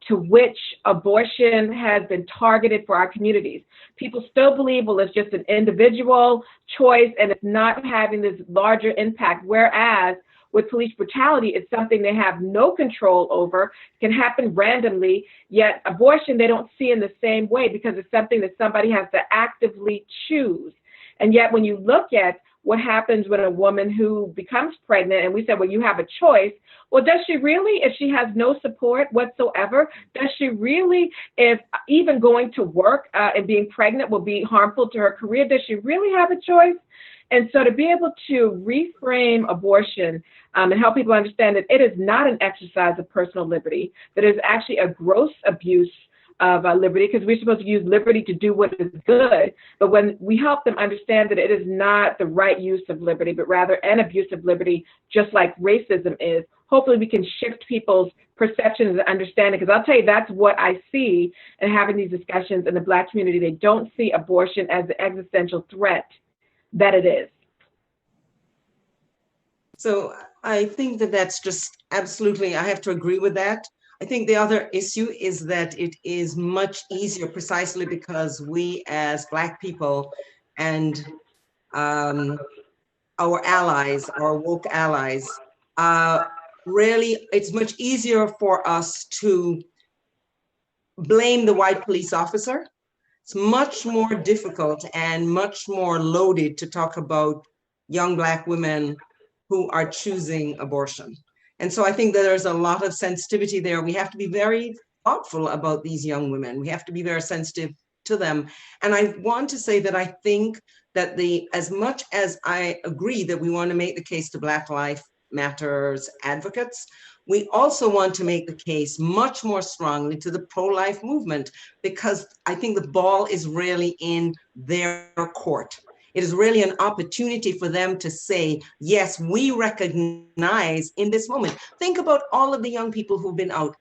to which abortion has been targeted for our communities. People still believe, well, it's just an individual choice and it's not having this larger impact. Whereas with police brutality, it's something they have no control over, can happen randomly, yet abortion they don't see in the same way because it's something that somebody has to actively choose. And yet when you look at what happens when a woman who becomes pregnant, and we said, well, you have a choice. Well, does she really, if she has no support whatsoever, does she really, if even going to work and being pregnant will be harmful to her career, does she really have a choice? And so to be able to reframe abortion and help people understand that it is not an exercise of personal liberty, that it is actually a gross abuse of liberty, because we're supposed to use liberty to do what is good. But when we help them understand that it is not the right use of liberty, but rather an abuse of liberty, just like racism is, hopefully we can shift people's perceptions and understanding. Because I'll tell you, that's what I see in having these discussions in the Black community. They don't see abortion as the existential threat that it is. So I think that that's just absolutely, I have to agree with that. I think the other issue is that it is much easier precisely because we as Black people and our allies, our woke allies, really, it's much easier for us to blame the white police officer. It's much more difficult and much more loaded to talk about young Black women who are choosing abortion. And so I think that there's a lot of sensitivity there. We have to be very thoughtful about these young women. We have to be very sensitive to them. And I want to say that I think that as much as I agree that we want to make the case to Black Lives Matters advocates, we also want to make the case much more strongly to the pro-life movement, because I think the ball is really in their court. It is really an opportunity for them to say, yes, we recognize in this moment. Think about all of the young people who've been out.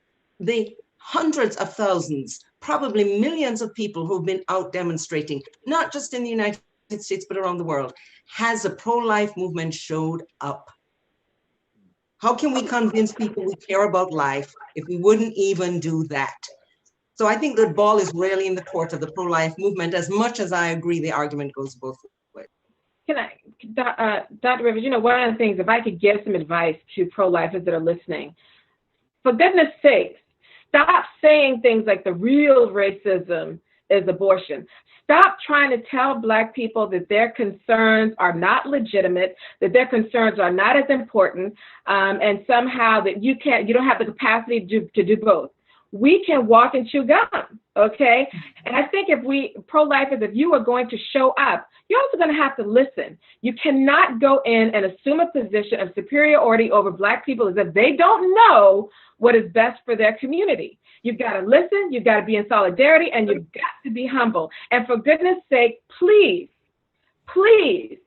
hundreds of thousands, probably millions of people who've been out demonstrating, not just in the United States, but around the world. Has the pro-life movement showed up? How can we convince people we care about life if we wouldn't even do that? So I think the ball is really in the court of the pro-life movement, as much as I agree the argument goes both ways. Can I, Dr. Rivers, one of the things, if I could give some advice to pro-lifers that are listening, for goodness sakes, stop saying things like the real racism is abortion. Stop trying to tell Black people that their concerns are not legitimate, that their concerns are not as important, and somehow that you don't have the capacity to do both. We can walk and chew gum, okay? And I think if pro-lifers, if you are going to show up, you're also going to have to listen. You cannot go in and assume a position of superiority over Black people as if they don't know what is best for their community. You've got to listen, you've got to be in solidarity, and you've got to be humble. And for goodness sake, please, please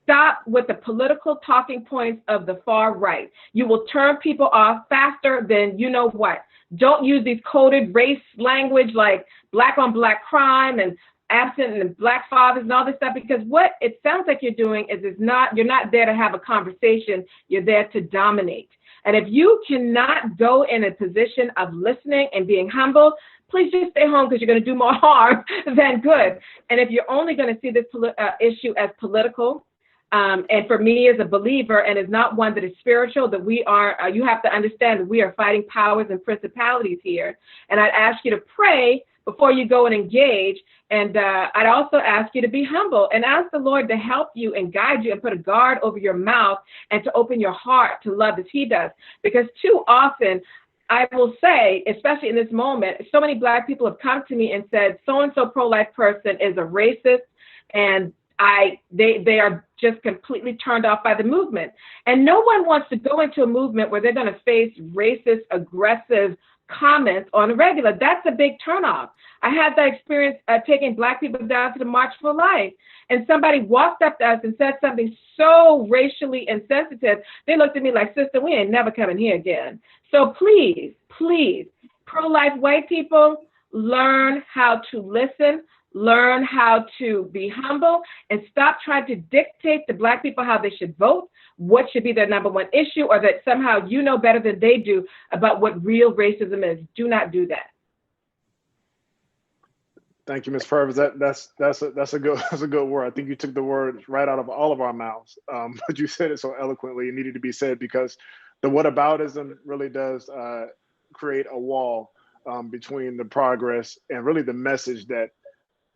stop with the political talking points of the far right. You will turn people off faster than you know what. Don't use these coded race language like Black on Black crime and absent and Black fathers and all this stuff, because what it sounds like you're doing is you're not there to have a conversation, you're there to dominate. And if you cannot go in a position of listening and being humble, please just stay home, because you're going to do more harm than good. And if you're only going to see this issue as political, and for me as a believer, and is not one that is spiritual, that we are, you have to understand that we are fighting powers and principalities here. And I'd ask you to pray before you go and engage. And I'd also ask you to be humble and ask the Lord to help you and guide you and put a guard over your mouth and to open your heart to love as He does. Because too often, I will say, especially in this moment, so many Black people have come to me and said, so-and-so pro-life person is a racist, and they are just completely turned off by the movement. And no one wants to go into a movement where they're going to face racist, aggressive comments on a regular. That's a big turnoff. I had that experience taking Black people down to the March for Life, and somebody walked up to us and said something so racially insensitive. They looked at me like, sister, we ain't never coming here again. So please, please, pro-life white people, learn how to listen, learn how to be humble, and stop trying to dictate to Black people how they should vote, what should be their number one issue, or that somehow you know better than they do about what real racism is. Do not do that. Thank you, Ms. Purvis. That's a good word. I think you took the word right out of all of our mouths, but you said it so eloquently. It needed to be said, because the whataboutism really does create a wall between the progress and really the message that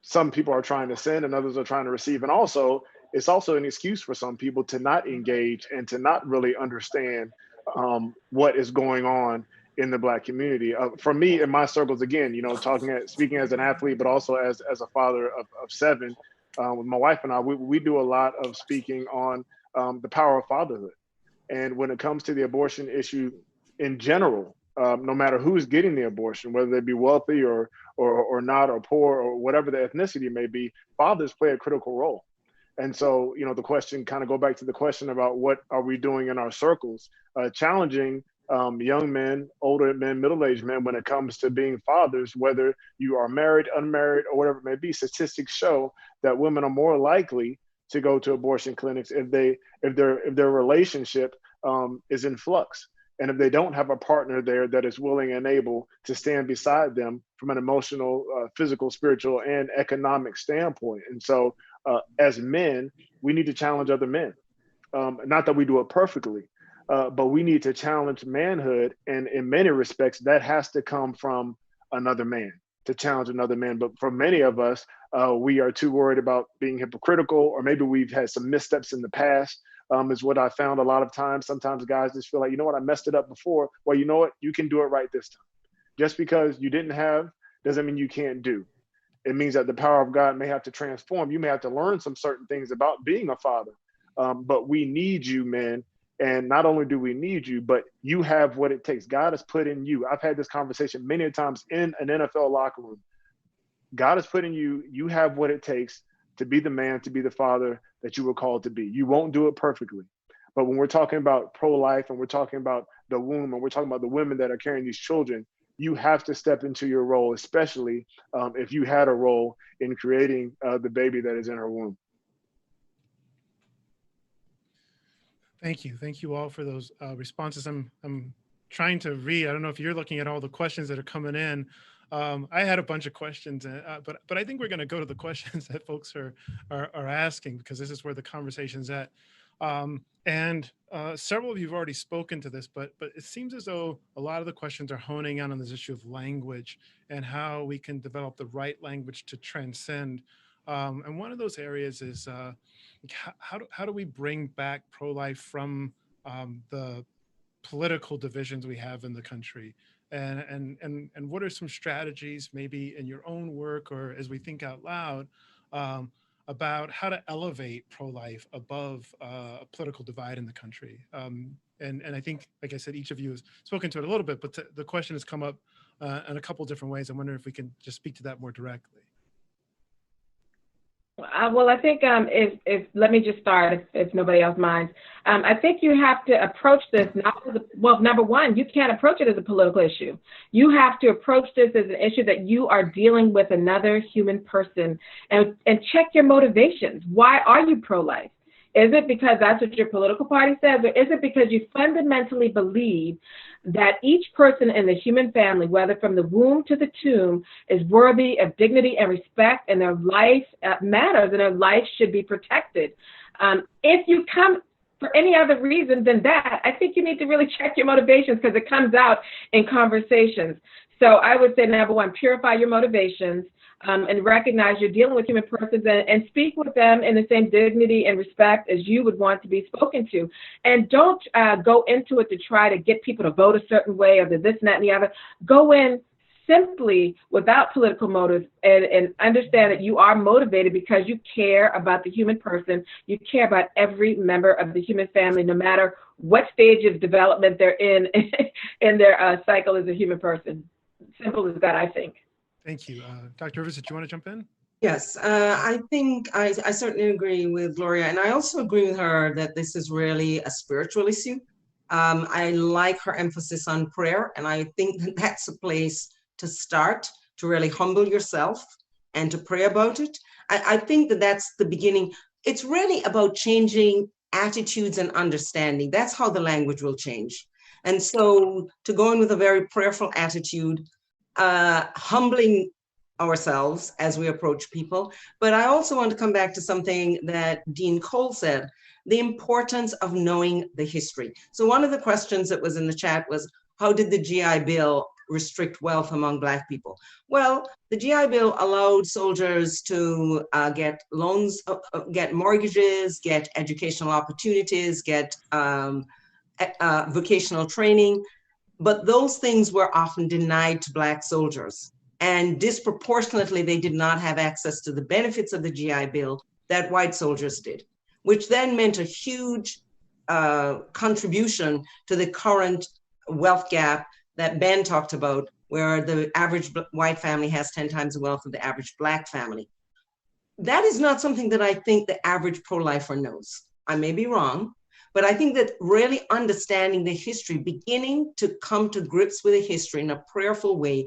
some people are trying to send and others are trying to receive. And also, it's also an excuse for some people to not engage and to not really understand what is going on in the Black community. For me, in my circles, again, speaking as an athlete, but also as a father of 7, with my wife and I, we do a lot of speaking on the power of fatherhood. And when it comes to the abortion issue in general, no matter who's getting the abortion, whether they be wealthy or not, or poor, or whatever the ethnicity may be, fathers play a critical role. And so, the question, kind of go back to the question about what are we doing in our circles, challenging young men, older men, middle-aged men, when it comes to being fathers, whether you are married, unmarried, or whatever it may be. Statistics show that women are more likely to go to abortion clinics if their relationship is in flux, and if they don't have a partner there that is willing and able to stand beside them from an emotional, physical, spiritual, and economic standpoint. And so as men, we need to challenge other men. Not that we do it perfectly, but we need to challenge manhood. And in many respects, that has to come from another man, to challenge another man. But for many of us, we are too worried about being hypocritical, or maybe we've had some missteps in the past, is what I found a lot of times. Sometimes guys just feel like, I messed it up before. Well, you know what? You can do it right this time. Just because you didn't have doesn't mean you can't do. It means that the power of God may have to transform. You may have to learn some certain things about being a father. But we need you, men. And not only do we need you, but you have what it takes. God has put in you. I've had this conversation many times in an NFL locker room. God has put in you. You have what it takes to be the man, to be the father that you were called to be. You won't do it perfectly. But when we're talking about pro-life, and we're talking about the womb, and we're talking about the women that are carrying these children, you have to step into your role, especially if you had a role in creating the baby that is in her womb. Thank you. Thank you all for those responses. I'm trying to read. I don't know if you're looking at all the questions that are coming in. I had a bunch of questions, but I think we're going to go to the questions that folks are asking, because this is where the conversation's at. Several of you have already spoken to this, but it seems as though a lot of the questions are honing in on this issue of language and how we can develop the right language to transcend. And one of those areas is how do we bring back pro-life from the political divisions we have in the country? And what are some strategies, maybe in your own work or as we think out loud, about how to elevate pro-life above a political divide in the country? And I think, like I said, each of you has spoken to it a little bit, but the question has come up in a couple different ways. I wonder if we can just speak to that more directly. Well, I think if let me just start if nobody else minds. I think you have to approach this not as number one, you can't approach it as a political issue. You have to approach this as an issue that you are dealing with another human person, and check your motivations. Why are you pro-life? Is it because that's what your political party says, or is it because you fundamentally believe that each person in the human family, whether from the womb to the tomb, is worthy of dignity and respect, and their life matters, and their life should be protected? If you come for any other reason than that, I think you need to really check your motivations, because it comes out in conversations. So I would say, number one, purify your motivations. And recognize you're dealing with human persons, and speak with them in the same dignity and respect as you would want to be spoken to. And don't go into it to try to get people to vote a certain way or this and that and the other. Go in simply without political motives, and understand that you are motivated because you care about the human person. You care about every member of the human family, no matter what stage of development they're in their cycle as a human person. Simple as that, I think. Thank you. Dr. Rivers, did you want to jump in? Yes, I think I certainly agree with Gloria, and I also agree with her that this is really a spiritual issue. I like her emphasis on prayer, and I think that that's a place to start, to really humble yourself and to pray about it. I think that that's the beginning. It's really about changing attitudes and understanding. That's how the language will change. And so to go in with a very prayerful attitude, humbling ourselves as we approach people. But I also want to come back to something that Dean Cole said, the importance of knowing the history. So one of the questions that was in the chat was, how did the GI Bill restrict wealth among Black people? Well, the GI Bill allowed soldiers to get loans, get mortgages, get educational opportunities, get vocational training. But those things were often denied to Black soldiers. And disproportionately, they did not have access to the benefits of the GI Bill that white soldiers did, which then meant a huge contribution to the current wealth gap that Ben talked about, where the average white family has 10 times the wealth of the average Black family. That is not something that I think the average pro-lifer knows. I may be wrong, but I think that really understanding the history, beginning to come to grips with the history in a prayerful way,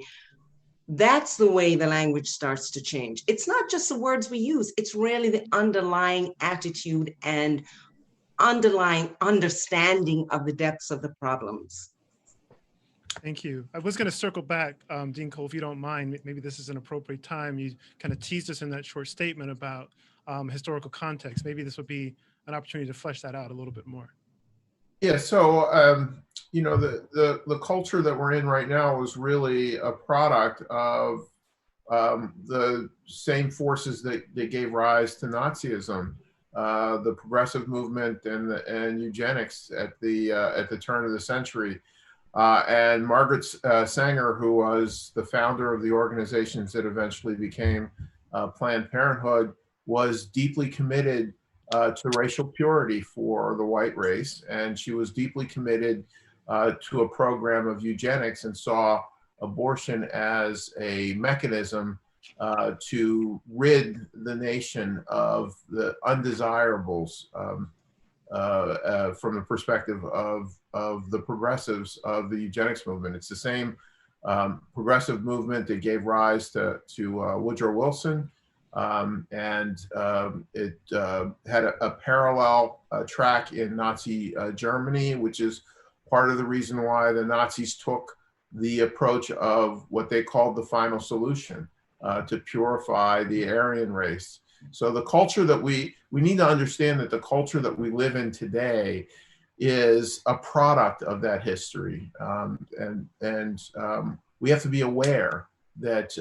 that's the way the language starts to change. It's not just the words we use, it's really the underlying attitude and underlying understanding of the depths of the problems. Thank you. I was going to circle back, Dean Cole, if you don't mind. Maybe this is an appropriate time. You kind of teased us in that short statement about historical context. Maybe this would be an opportunity to flesh that out a little bit more. Yeah, so you know, the culture that we're in right now is really a product of the same forces that gave rise to Nazism, the progressive movement and eugenics at the turn of the century. And Margaret Sanger, who was the founder of the organizations that eventually became Planned Parenthood, was deeply committed to racial purity for the white race. And she was deeply committed to a program of eugenics and saw abortion as a mechanism to rid the nation of the undesirables from the perspective of the progressives of the eugenics movement. It's the same progressive movement that gave rise to Woodrow Wilson. It had a parallel track in Nazi Germany, which is part of the reason why the Nazis took the approach of what they called the final solution, to purify the Aryan race. So the culture that we need to understand that the culture that we live in today is a product of that history. We have to be aware that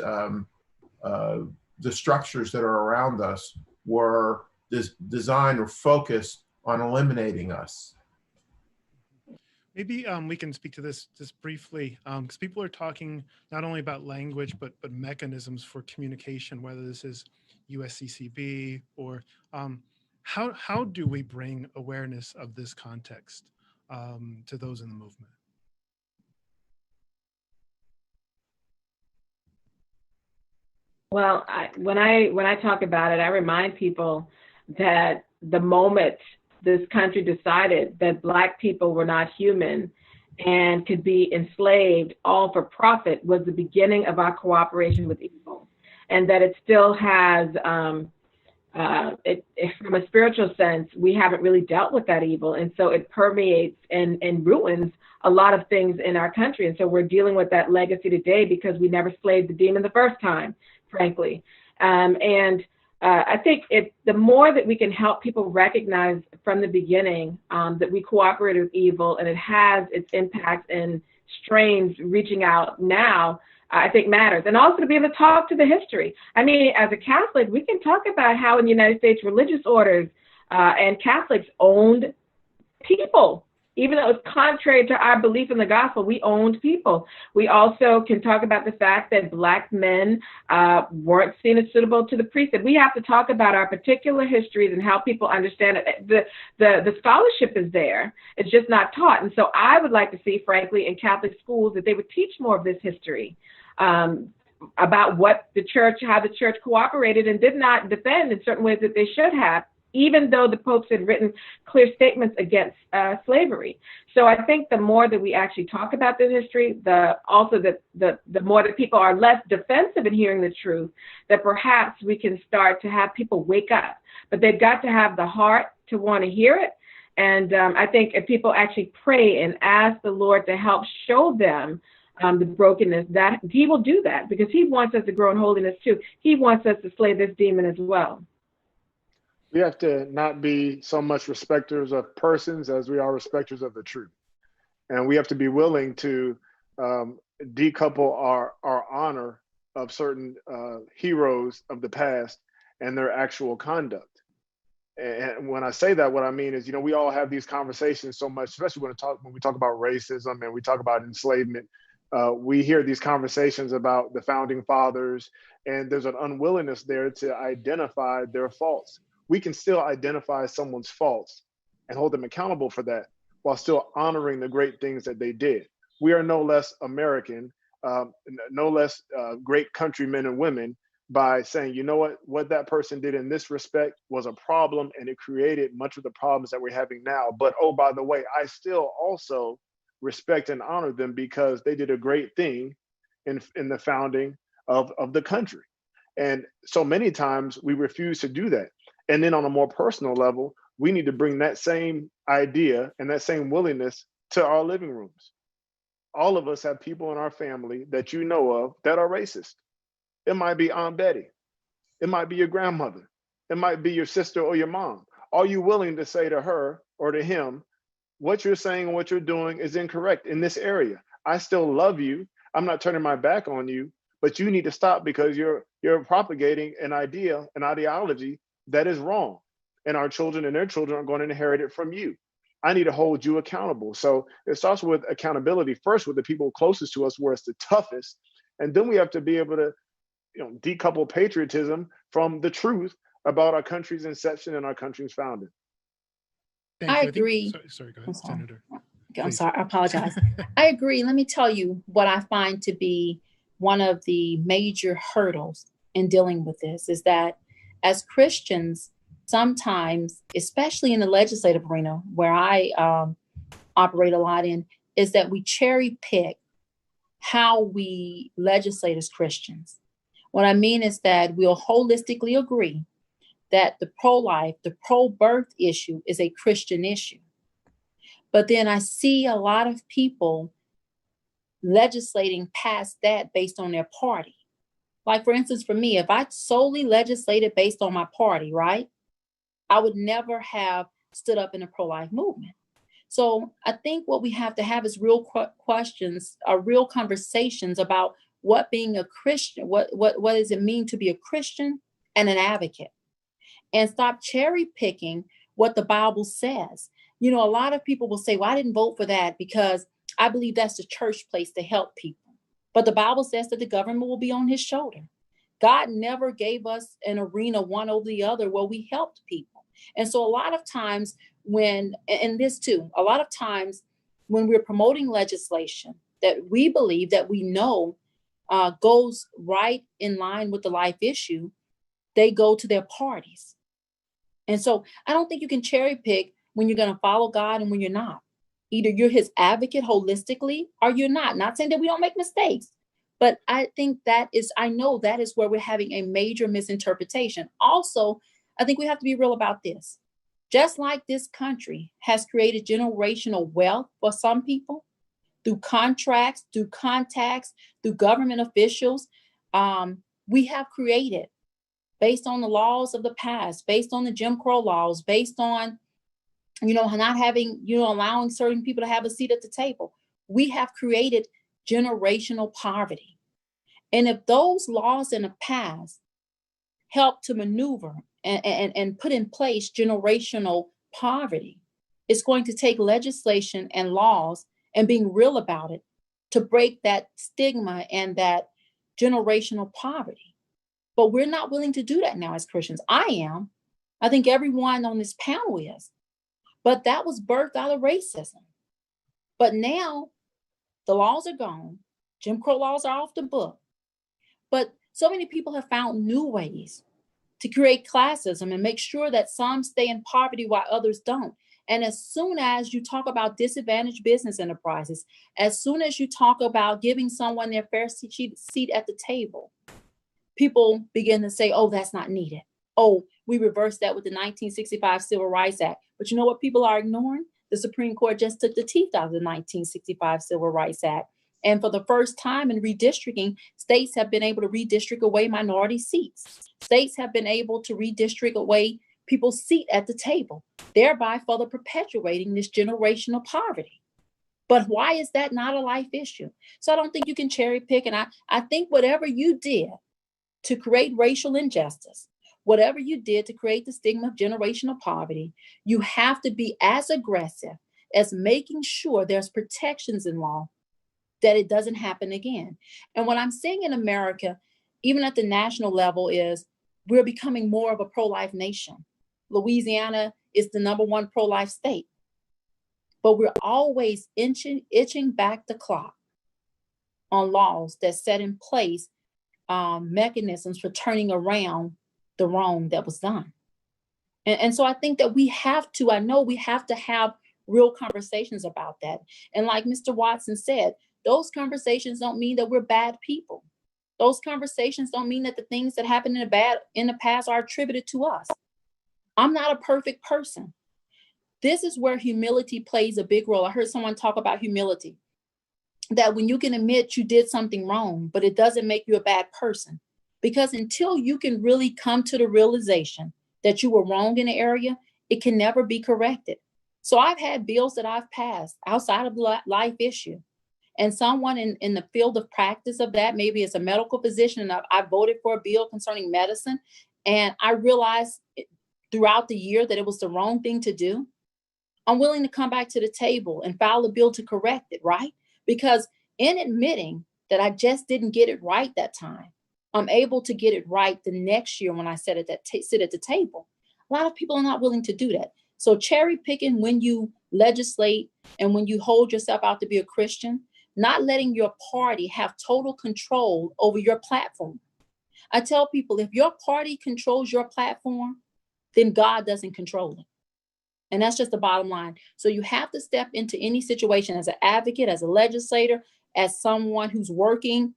the structures that are around us were designed or focused on eliminating us. Maybe we can speak to this just briefly, because people are talking not only about language, but mechanisms for communication, whether this is USCCB or how do we bring awareness of this context to those in the movement? Well, when I talk about it, I remind people that the moment this country decided that Black people were not human and could be enslaved all for profit was the beginning of our cooperation with evil, and that it still has, from a spiritual sense, we haven't really dealt with that evil, and so it permeates and ruins a lot of things in our country, and so we're dealing with that legacy today because we never slayed the demon the first time, frankly. I think the more that we can help people recognize from the beginning that we cooperated with evil and it has its impacts and strains reaching out now, I think matters. And also to be able to talk to the history. I mean, as a Catholic, we can talk about how in the United States religious orders and Catholics owned people. Even though it's contrary to our belief in the gospel, we owned people. We also can talk about the fact that Black men weren't seen as suitable to the priesthood. We have to talk about our particular histories and how people understand it. The scholarship is there. It's just not taught. And so I would like to see, frankly, in Catholic schools that they would teach more of this history about what the church, how the church cooperated and did not defend in certain ways that they should have, even though the popes had written clear statements against slavery. So I think the more that we actually talk about the history, the more that people are less defensive in hearing the truth, that perhaps we can start to have people wake up. But they've got to have the heart to want to hear it. And I think if people actually pray and ask the Lord to help show them the brokenness, that he will do that because he wants us to grow in holiness too. He wants us to slay this demon as well. We have to not be so much respecters of persons as we are respecters of the truth. And we have to be willing to decouple our honor of certain heroes of the past and their actual conduct. And when I say that, what I mean is, we all have these conversations so much, especially when we talk about racism and we talk about enslavement. We hear these conversations about the founding fathers, and there's an unwillingness there to identify their faults. We can still identify someone's faults and hold them accountable for that while still honoring the great things that they did. We are no less American, no less great countrymen and women by saying, you know what that person did in this respect was a problem and it created much of the problems that we're having now. But, oh, by the way, I still also respect and honor them because they did a great thing in the founding of the country. And so many times we refuse to do that. And then on a more personal level, we need to bring that same idea and that same willingness to our living rooms. All of us have people in our family that you know of that are racist. It might be Aunt Betty. It might be your grandmother. It might be your sister or your mom. Are you willing to say to her or to him, what you're saying and what you're doing is incorrect in this area? I still love you. I'm not turning my back on you, but you need to stop because you're propagating an idea, an ideology that is wrong. And our children and their children are going to inherit it from you. I need to hold you accountable. So it starts with accountability first with the people closest to us where it's the toughest. And then we have to be able to decouple patriotism from the truth about our country's inception and our country's founding. I agree. Sorry, go ahead, Senator. I'm sorry, I apologize. I agree. Let me tell you what I find to be one of the major hurdles in dealing with this is that as Christians, sometimes, especially in the legislative arena where I operate a lot in, is that we cherry pick how we legislate as Christians. What I mean is that we'll holistically agree that the pro-life, the pro-birth issue is a Christian issue. But then I see a lot of people legislating past that based on their party. Like, for instance, for me, if I solely legislated based on my party, right, I would never have stood up in the pro-life movement. So I think what we have to have is real questions, real conversations about what being a Christian, what does it mean to be a Christian and an advocate? And stop cherry picking what the Bible says. You know, a lot of people will say, well, I didn't vote for that because I believe that's the church place to help people. But the Bible says that the government will be on his shoulder. God never gave us an arena one over the other where we helped people. And so a lot of times when, and this too, a lot of times when we're promoting legislation that we believe that we know goes right in line with the life issue, they go to their parties. And so I don't think you can cherry pick when you're going to follow God and when you're not. Either you're his advocate holistically or you're not. Not saying that we don't make mistakes, but I think I know that is where we're having a major misinterpretation. Also, I think we have to be real about this. Just like this country has created generational wealth for some people through contracts, through contacts, through government officials, we have created, based on the laws of the past, based on the Jim Crow laws, based on, not having, allowing certain people to have a seat at the table. We have created generational poverty. And if those laws in the past help to maneuver and put in place generational poverty, it's going to take legislation and laws and being real about it to break that stigma and that generational poverty. But we're not willing to do that now as Christians. I am. I think everyone on this panel is. But that was birthed out of racism. But now the laws are gone. Jim Crow laws are off the book. But so many people have found new ways to create classism and make sure that some stay in poverty while others don't. And as soon as you talk about disadvantaged business enterprises, as soon as you talk about giving someone their fair seat at the table, people begin to say, oh, that's not needed. Oh, we reversed that with the 1965 Civil Rights Act. But you know what people are ignoring? The Supreme Court just took the teeth out of the 1965 Civil Rights Act. And for the first time in redistricting, states have been able to redistrict away minority seats. States have been able to redistrict away people's seat at the table, thereby further perpetuating this generational poverty. But why is that not a life issue? So I don't think you can cherry pick. And I think whatever you did to create racial injustice, whatever you did to create the stigma of generational poverty, you have to be as aggressive as making sure there's protections in law that it doesn't happen again. And what I'm seeing in America, even at the national level, is we're becoming more of a pro-life nation. Louisiana is the #1 pro-life state. But we're always itching back the clock on laws that set in place mechanisms for turning around the wrong that was done. And so I think that we have to have real conversations about that. And like Mr. Watson said, those conversations don't mean that we're bad people. Those conversations don't mean that the things that happened in the past are attributed to us. I'm not a perfect person. This is where humility plays a big role. I heard someone talk about humility, that when you can admit you did something wrong, but it doesn't make you a bad person. Because until you can really come to the realization that you were wrong in an area, it can never be corrected. So I've had bills that I've passed outside of the life issue. And someone in the field of practice of that, maybe as a medical physician, and I voted for a bill concerning medicine. And I realized throughout the year that it was the wrong thing to do. I'm willing to come back to the table and file a bill to correct it, right? Because in admitting that I just didn't get it right that time, I'm able to get it right the next year when I sit at the table. A lot of people are not willing to do that. So cherry picking when you legislate and when you hold yourself out to be a Christian, not letting your party have total control over your platform. I tell people, if your party controls your platform, then God doesn't control it. And that's just the bottom line. So you have to step into any situation as an advocate, as a legislator, as someone who's working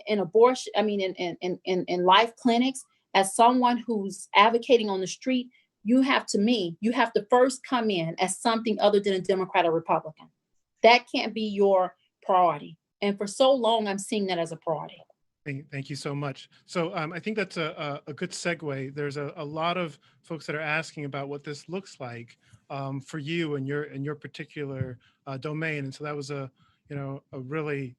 in abortion, I mean, in life clinics, as someone who's advocating on the street, you have to first come in as something other than a Democrat or Republican. That can't be your priority. And for so long, I'm seeing that as a priority. Thank you so much. So I think that's a good segue. There's a lot of folks that are asking about what this looks like for you and your particular domain. And so that was a really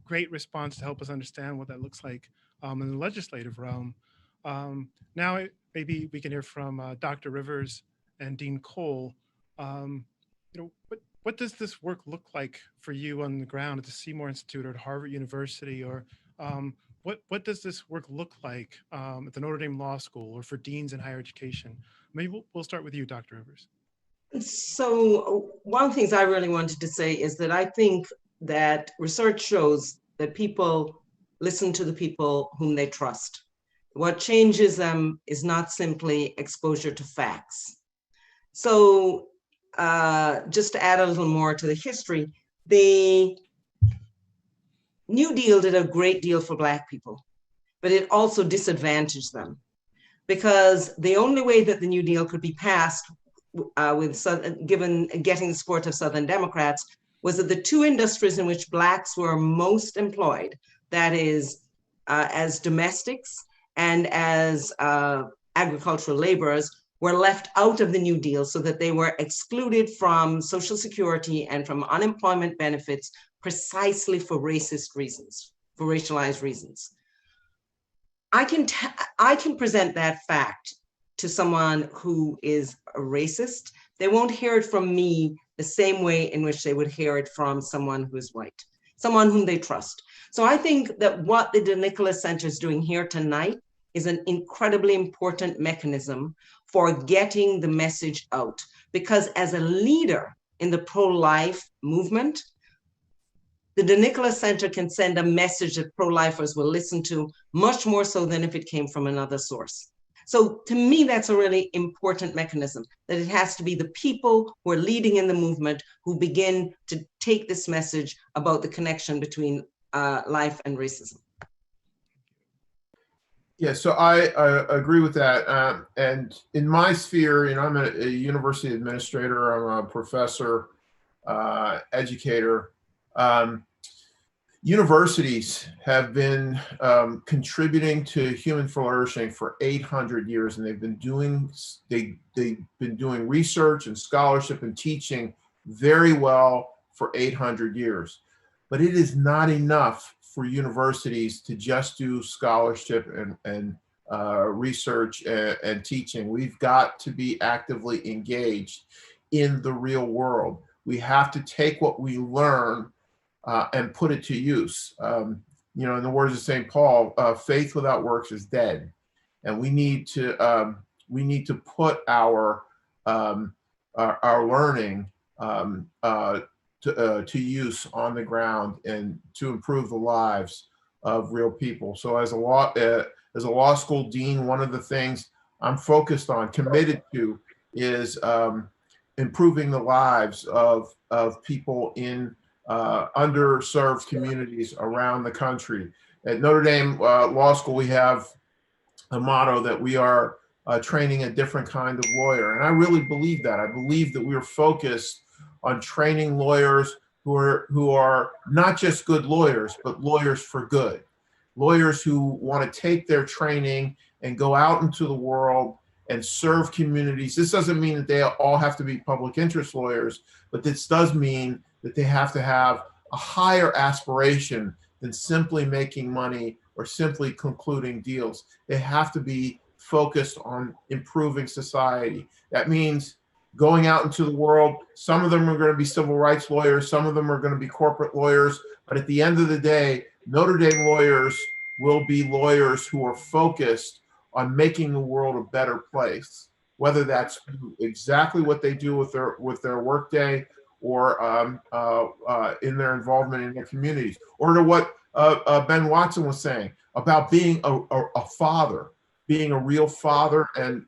great response to help us understand what that looks like in the legislative realm. Now maybe we can hear from Dr. Rivers and Dean Cole. What does this work look like for you on the ground at the Seymour Institute or at Harvard University, or what does this work look like at the Notre Dame Law School or for deans in higher education? Maybe we'll start with you, Dr. Rivers. So one of the things I really wanted to say is that I think that research shows that people listen to the people whom they trust. What changes them is not simply exposure to facts. So just to add a little more to the history, the New Deal did a great deal for Black people, but it also disadvantaged them, because the only way that the New Deal could be passed getting the support of Southern Democrats was that the two industries in which Blacks were most employed, that is, as domestics and as agricultural laborers, were left out of the New Deal, so that they were excluded from Social Security and from unemployment benefits precisely for racist reasons, for racialized reasons. I can present that fact to someone who is a racist. They won't hear it from me the same way in which they would hear it from someone who is white, someone whom they trust. So I think that what the DeNicola Center is doing here tonight is an incredibly important mechanism for getting the message out. Because as a leader in the pro-life movement, the DeNicola Center can send a message that pro-lifers will listen to, much more so than if it came from another source. So to me, that's a really important mechanism, that it has to be the people who are leading in the movement who begin to take this message about the connection between life and racism. Yeah, so I agree with that. And in my sphere, I'm a university administrator, I'm a professor, educator. Universities have been contributing to human flourishing for 800 years, and they've been doing research and scholarship and teaching very well for 800 years. But it is not enough for universities to just do scholarship and research and teaching. We've got to be actively engaged in the real world. We have to take what we learn and put it to use. In the words of St. Paul, faith without works is dead, and we need to put our learning to use on the ground and to improve the lives of real people. So as a law school dean, one of the things I'm focused on, committed to, is improving the lives of people in underserved communities around the country. At Notre Dame Law School, we have a motto that we are training a different kind of lawyer. And I really believe that. I believe that we're focused on training lawyers who are not just good lawyers, but lawyers for good. Lawyers who want to take their training and go out into the world and serve communities. This doesn't mean that they all have to be public interest lawyers, but this does mean that they have to have a higher aspiration than simply making money or simply concluding deals. They have to be focused on improving society. That means going out into the world. Some of them are going to be civil rights lawyers, some of them are going to be corporate lawyers, but at the end of the day, Notre Dame lawyers will be lawyers who are focused on making the world a better place, whether that's exactly what they do with their workday, or in their involvement in their communities, or to what Ben Watson was saying about being a father, being a real father, and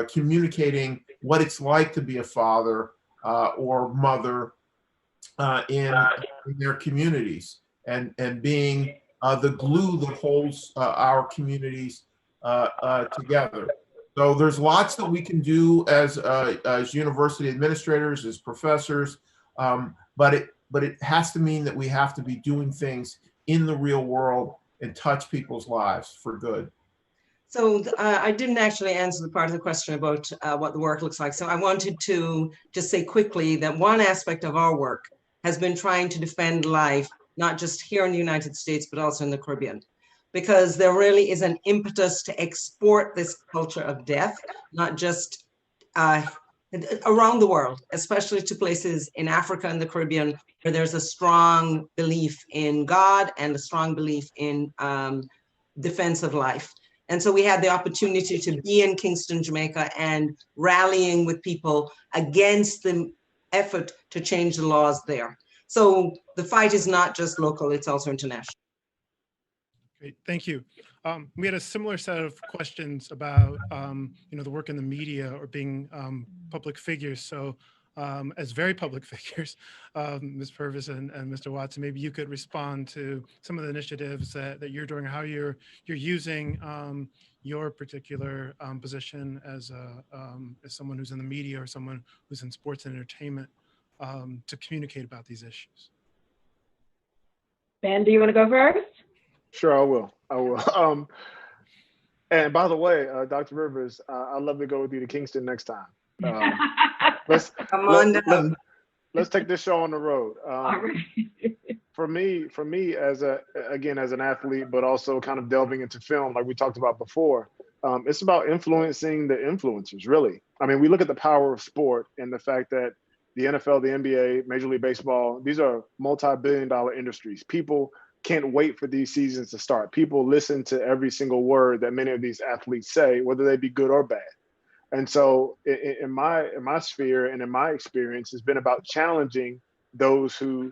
communicating what it's like to be a father or mother in their communities and being the glue that holds our communities together. So there's lots that we can do as university administrators, as professors, but it has to mean that we have to be doing things in the real world and touch people's lives for good. So I didn't actually answer the part of the question about what the work looks like. So I wanted to just say quickly that one aspect of our work has been trying to defend life, not just here in the United States, but also in the Caribbean, because there really is an impetus to export this culture of death, not just around the world, especially to places in Africa and the Caribbean, where there's a strong belief in God and a strong belief in defense of life. And so we had the opportunity to be in Kingston, Jamaica, and rallying with people against the effort to change the laws there. So the fight is not just local, it's also international. Great, thank you. We had a similar set of questions about the work in the media or being public figures. So as very public figures, Ms. Purvis and Mr. Watson, maybe you could respond to some of the initiatives that you're doing, how you're using your particular position as someone who's in the media or someone who's in sports and entertainment to communicate about these issues. Ben, do you want to go first? Sure, I will. And by the way, Dr. Rivers, I'd love to go with you to Kingston next time. Let's take this show on the road. For me, as an athlete, but also kind of delving into film, like we talked about before, it's about influencing the influencers, really. I mean, we look at the power of sport and the fact that the NFL, the NBA, Major League Baseball, these are multi-billion-dollar industries. People can't wait for these seasons to start. People listen to every single word that many of these athletes say, whether they be good or bad. And so in my sphere and in my experience, it's been about challenging those who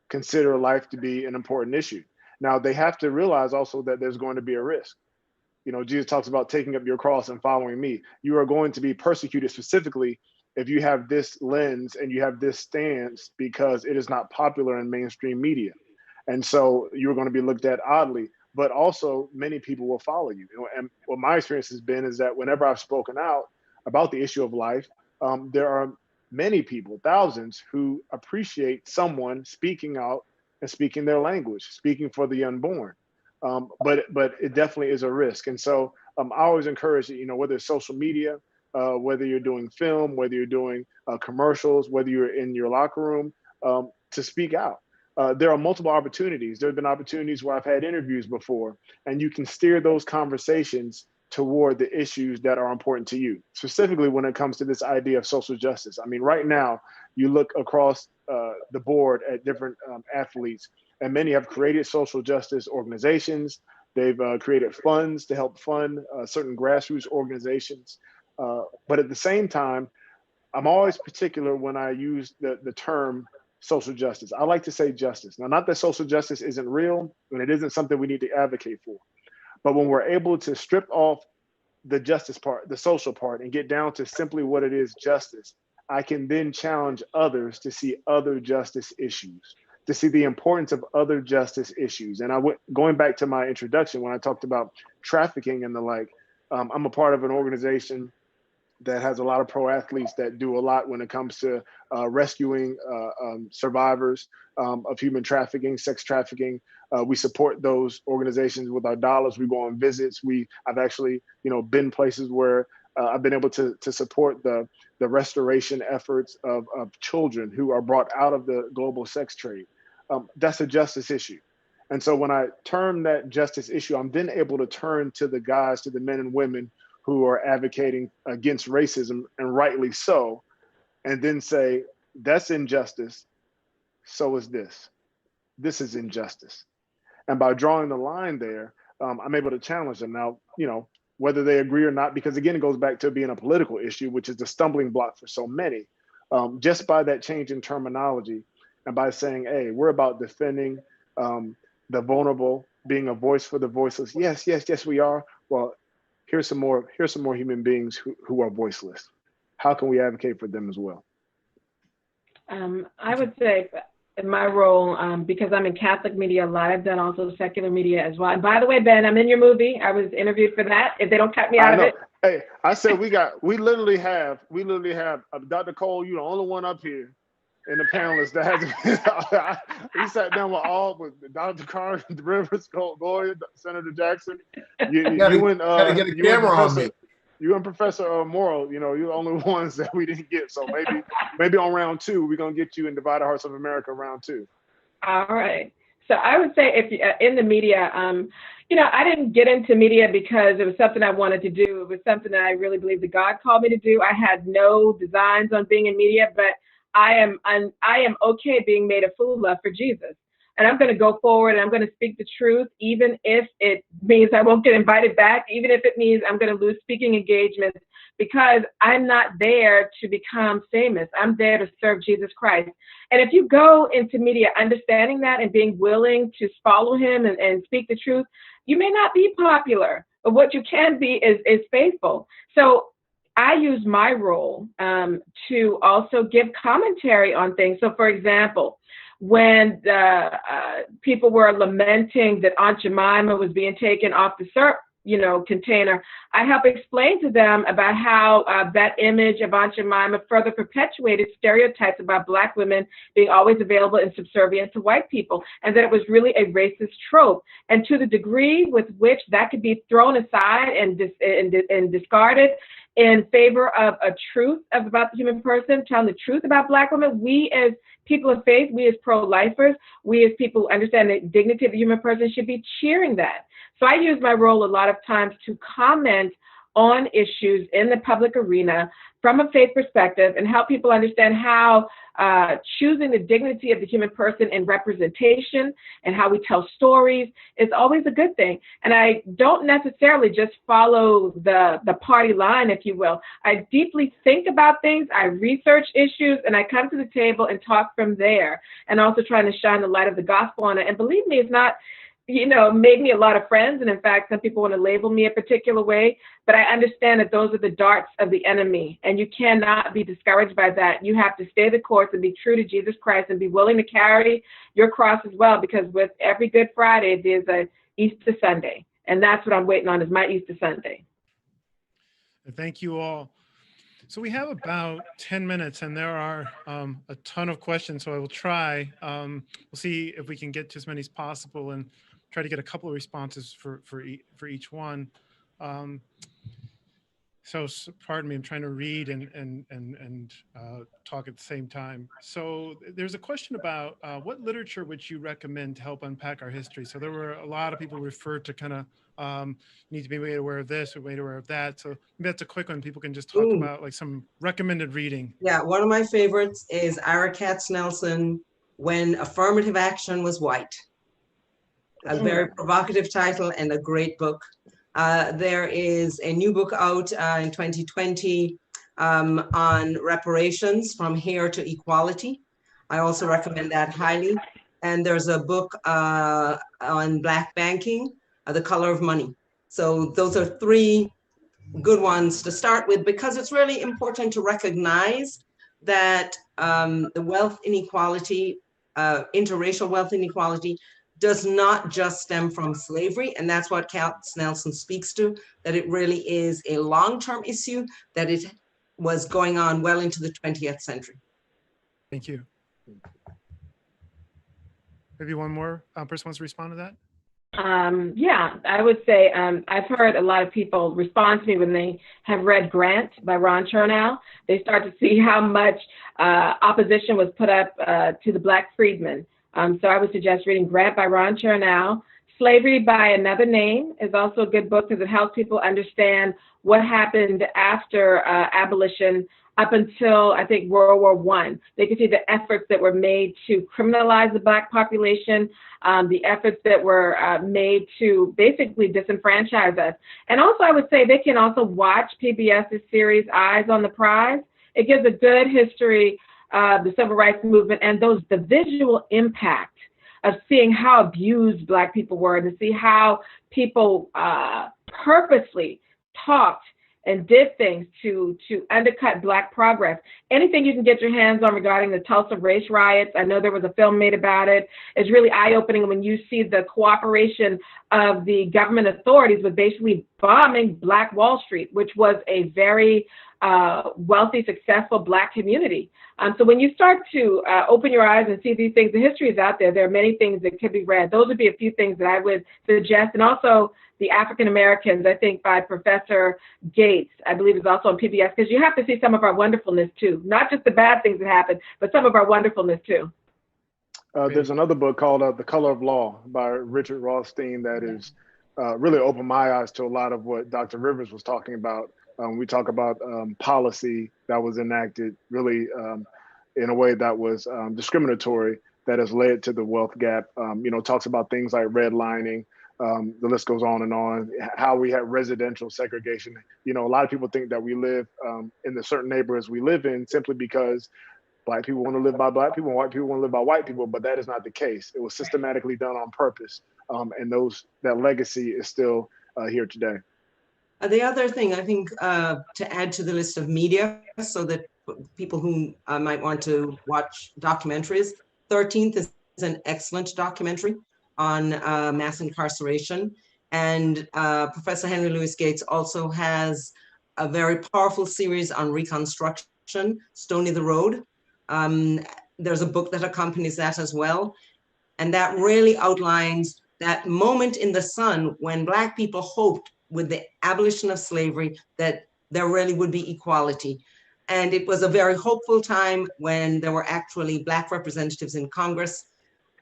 consider life to be an important issue. Now, they have to realize also that there's going to be a risk. You know, Jesus talks about taking up your cross and following me. You are going to be persecuted specifically if you have this lens and you have this stance because it is not popular in mainstream media. And so you're going to be looked at oddly, but also many people will follow you. And what my experience has been is that whenever I've spoken out about the issue of life, there are many people, thousands, who appreciate someone speaking out and speaking their language, speaking for the unborn. But it definitely is a risk. And so I always encourage, whether it's social media, whether you're doing film, whether you're doing commercials, whether you're in your locker room, to speak out. There are multiple opportunities. There have been opportunities where I've had interviews before, and you can steer those conversations toward the issues that are important to you, specifically when it comes to this idea of social justice. I mean, right now, you look across the board at different athletes, and many have created social justice organizations. They've created funds to help fund certain grassroots organizations. But at the same time, I'm always particular when I use the term social justice. I like to say justice. Now, not that social justice isn't real, and it isn't something we need to advocate for. But when we're able to strip off the justice part, the social part, and get down to simply what it is, justice, I can then challenge others to see other justice issues, to see the importance of other justice issues. And going back to my introduction, when I talked about trafficking and the like, I'm a part of an organization that has a lot of pro athletes that do a lot when it comes to rescuing survivors of human trafficking, sex trafficking. We support those organizations with our dollars. We go on visits. I've actually, been places where I've been able to support the restoration efforts of children who are brought out of the global sex trade. That's a justice issue. And so when I term that justice issue, I'm then able to turn to the men and women who are advocating against racism, and rightly so, and then say, that's injustice, so is this. This is injustice. And by drawing the line there, I'm able to challenge them. Now, whether they agree or not, because again, it goes back to being a political issue, which is the stumbling block for so many, just by that change in terminology, and by saying, hey, we're about defending the vulnerable, being a voice for the voiceless. Yes, we are. Well, here's some more human beings who are voiceless. How can we advocate for them as well? I would say in my role, because I'm in Catholic media a lot, I've done also secular media as well. And by the way, Ben, I'm in your movie. I was interviewed for that. If they don't cut me out of it. Hey, I said we literally have Dr. Cole, you're the only one up here in the panelists that has we sat down with Dr. Katrina Rivers, Gloria, Senator Jackson. You gotta get a camera on me. You and Professor Morrell, you're the only ones that we didn't get. So maybe on round 2, we're gonna get you in Divided Hearts of America round 2. All right. So I would say if in the media, I didn't get into media because it was something I wanted to do. It was something that I really believe that God called me to do. I had no designs on being in media, but I am okay being made a fool of for Jesus. And I'm going to go forward and I'm going to speak the truth, even if it means I won't get invited back, even if it means I'm going to lose speaking engagements, because I'm not there to become famous. I'm there to serve Jesus Christ. And if you go into media understanding that and being willing to follow him and speak the truth, you may not be popular, but what you can be is faithful. So I use my role to also give commentary on things. So for example, when the people were lamenting that Aunt Jemima was being taken off the syrup, container, I help explain to them about how that image of Aunt Jemima further perpetuated stereotypes about Black women being always available and subservient to white people, and that it was really a racist trope. And to the degree with which that could be thrown aside and discarded in favor of a truth about the human person, telling the truth about Black women, we as people of faith, we as pro-lifers, we as people who understand the dignity of the human person should be cheering that. So I use my role a lot of times to comment on issues in the public arena from a faith perspective and help people understand how choosing the dignity of the human person in representation and how we tell stories is always a good thing. And I don't necessarily just follow the party line, if you will. I deeply think about things, I research issues, and I come to the table and talk from there, and also trying to shine the light of the gospel on it. And believe me, it's not made me a lot of friends. And in fact, some people want to label me a particular way, but I understand that those are the darts of the enemy, and you cannot be discouraged by that. You have to stay the course and be true to Jesus Christ and be willing to carry your cross as well, because with every Good Friday, there's a Easter Sunday. And that's what I'm waiting on, is my Easter Sunday. Thank you all. So we have about 10 minutes and there are a ton of questions. So I will try, we'll see if we can get to as many as possible and try to get a couple of responses for each one. So pardon me, I'm trying to read and talk at the same time. So there's a question about what literature would you recommend to help unpack our history? So there were a lot of people referred to kind of need to be made aware of this or made aware of that. So maybe that's a quick one. People can just talk about like some recommended reading. Yeah, one of my favorites is Ira Katznelson, When Affirmative Action Was White. A very provocative title and a great book. There is a new book out in 2020 on reparations, From Here to Equality. I also recommend that highly. And there's a book on Black banking, The Color of Money. So those are 3 good ones to start with, because it's really important to recognize that the wealth inequality, interracial wealth inequality, does not just stem from slavery. And that's what Katznelson speaks to, that it really is a long-term issue, that it was going on well into the 20th century. Thank you. Maybe one more person wants to respond to that? Yeah, I would say I've heard a lot of people respond to me when they have read Grant by Ron Chernow. They start to see how much opposition was put up to the Black freedmen. So I would suggest reading Grant by Ron Chernow. Slavery by Another Name is also a good book because it helps people understand what happened after abolition up until, I think, World War I. They can see the efforts that were made to criminalize the Black population, the efforts that were made to basically disenfranchise us. And also, I would say they can also watch PBS's series, Eyes on the Prize. It gives a good history of the Civil Rights Movement and the visual impact of seeing how abused Black people were, and to see how people purposely talked and did things to undercut Black progress. Anything you can get your hands on regarding the Tulsa race riots, I know there was a film made about it. It's really eye-opening when you see the cooperation of the government authorities with basically bombing Black Wall Street, which was a very wealthy, successful Black community. So when you start to open your eyes and see these things, the history is out there. There are many things that could be read. Those would be a few things that I would suggest. And also the African Americans, I think by Professor Gates, I believe is also on PBS, because you have to see some of our wonderfulness too, not just the bad things that happen, but some of our wonderfulness too. There's another book called The Color of Law by Richard Rostein that is really opened my eyes to a lot of what Dr. Rivers was talking about. We talk about policy that was enacted really in a way that was discriminatory, that has led to the wealth gap. Talks about things like redlining. The list goes on, how we have residential segregation. A lot of people think that we live in the certain neighborhoods we live in simply because Black people want to live by Black people and white people want to live by white people, but that is not the case. It was systematically done on purpose. And that legacy is still here today. The other thing I think to add to the list of media, so that people who might want to watch documentaries, 13th is an excellent documentary on mass incarceration. And Professor Henry Louis Gates also has a very powerful series on Reconstruction, Stony the Road. There's a book that accompanies that as well. And that really outlines that moment in the sun when Black people hoped with the abolition of slavery that there really would be equality. And it was a very hopeful time when there were actually Black representatives in Congress.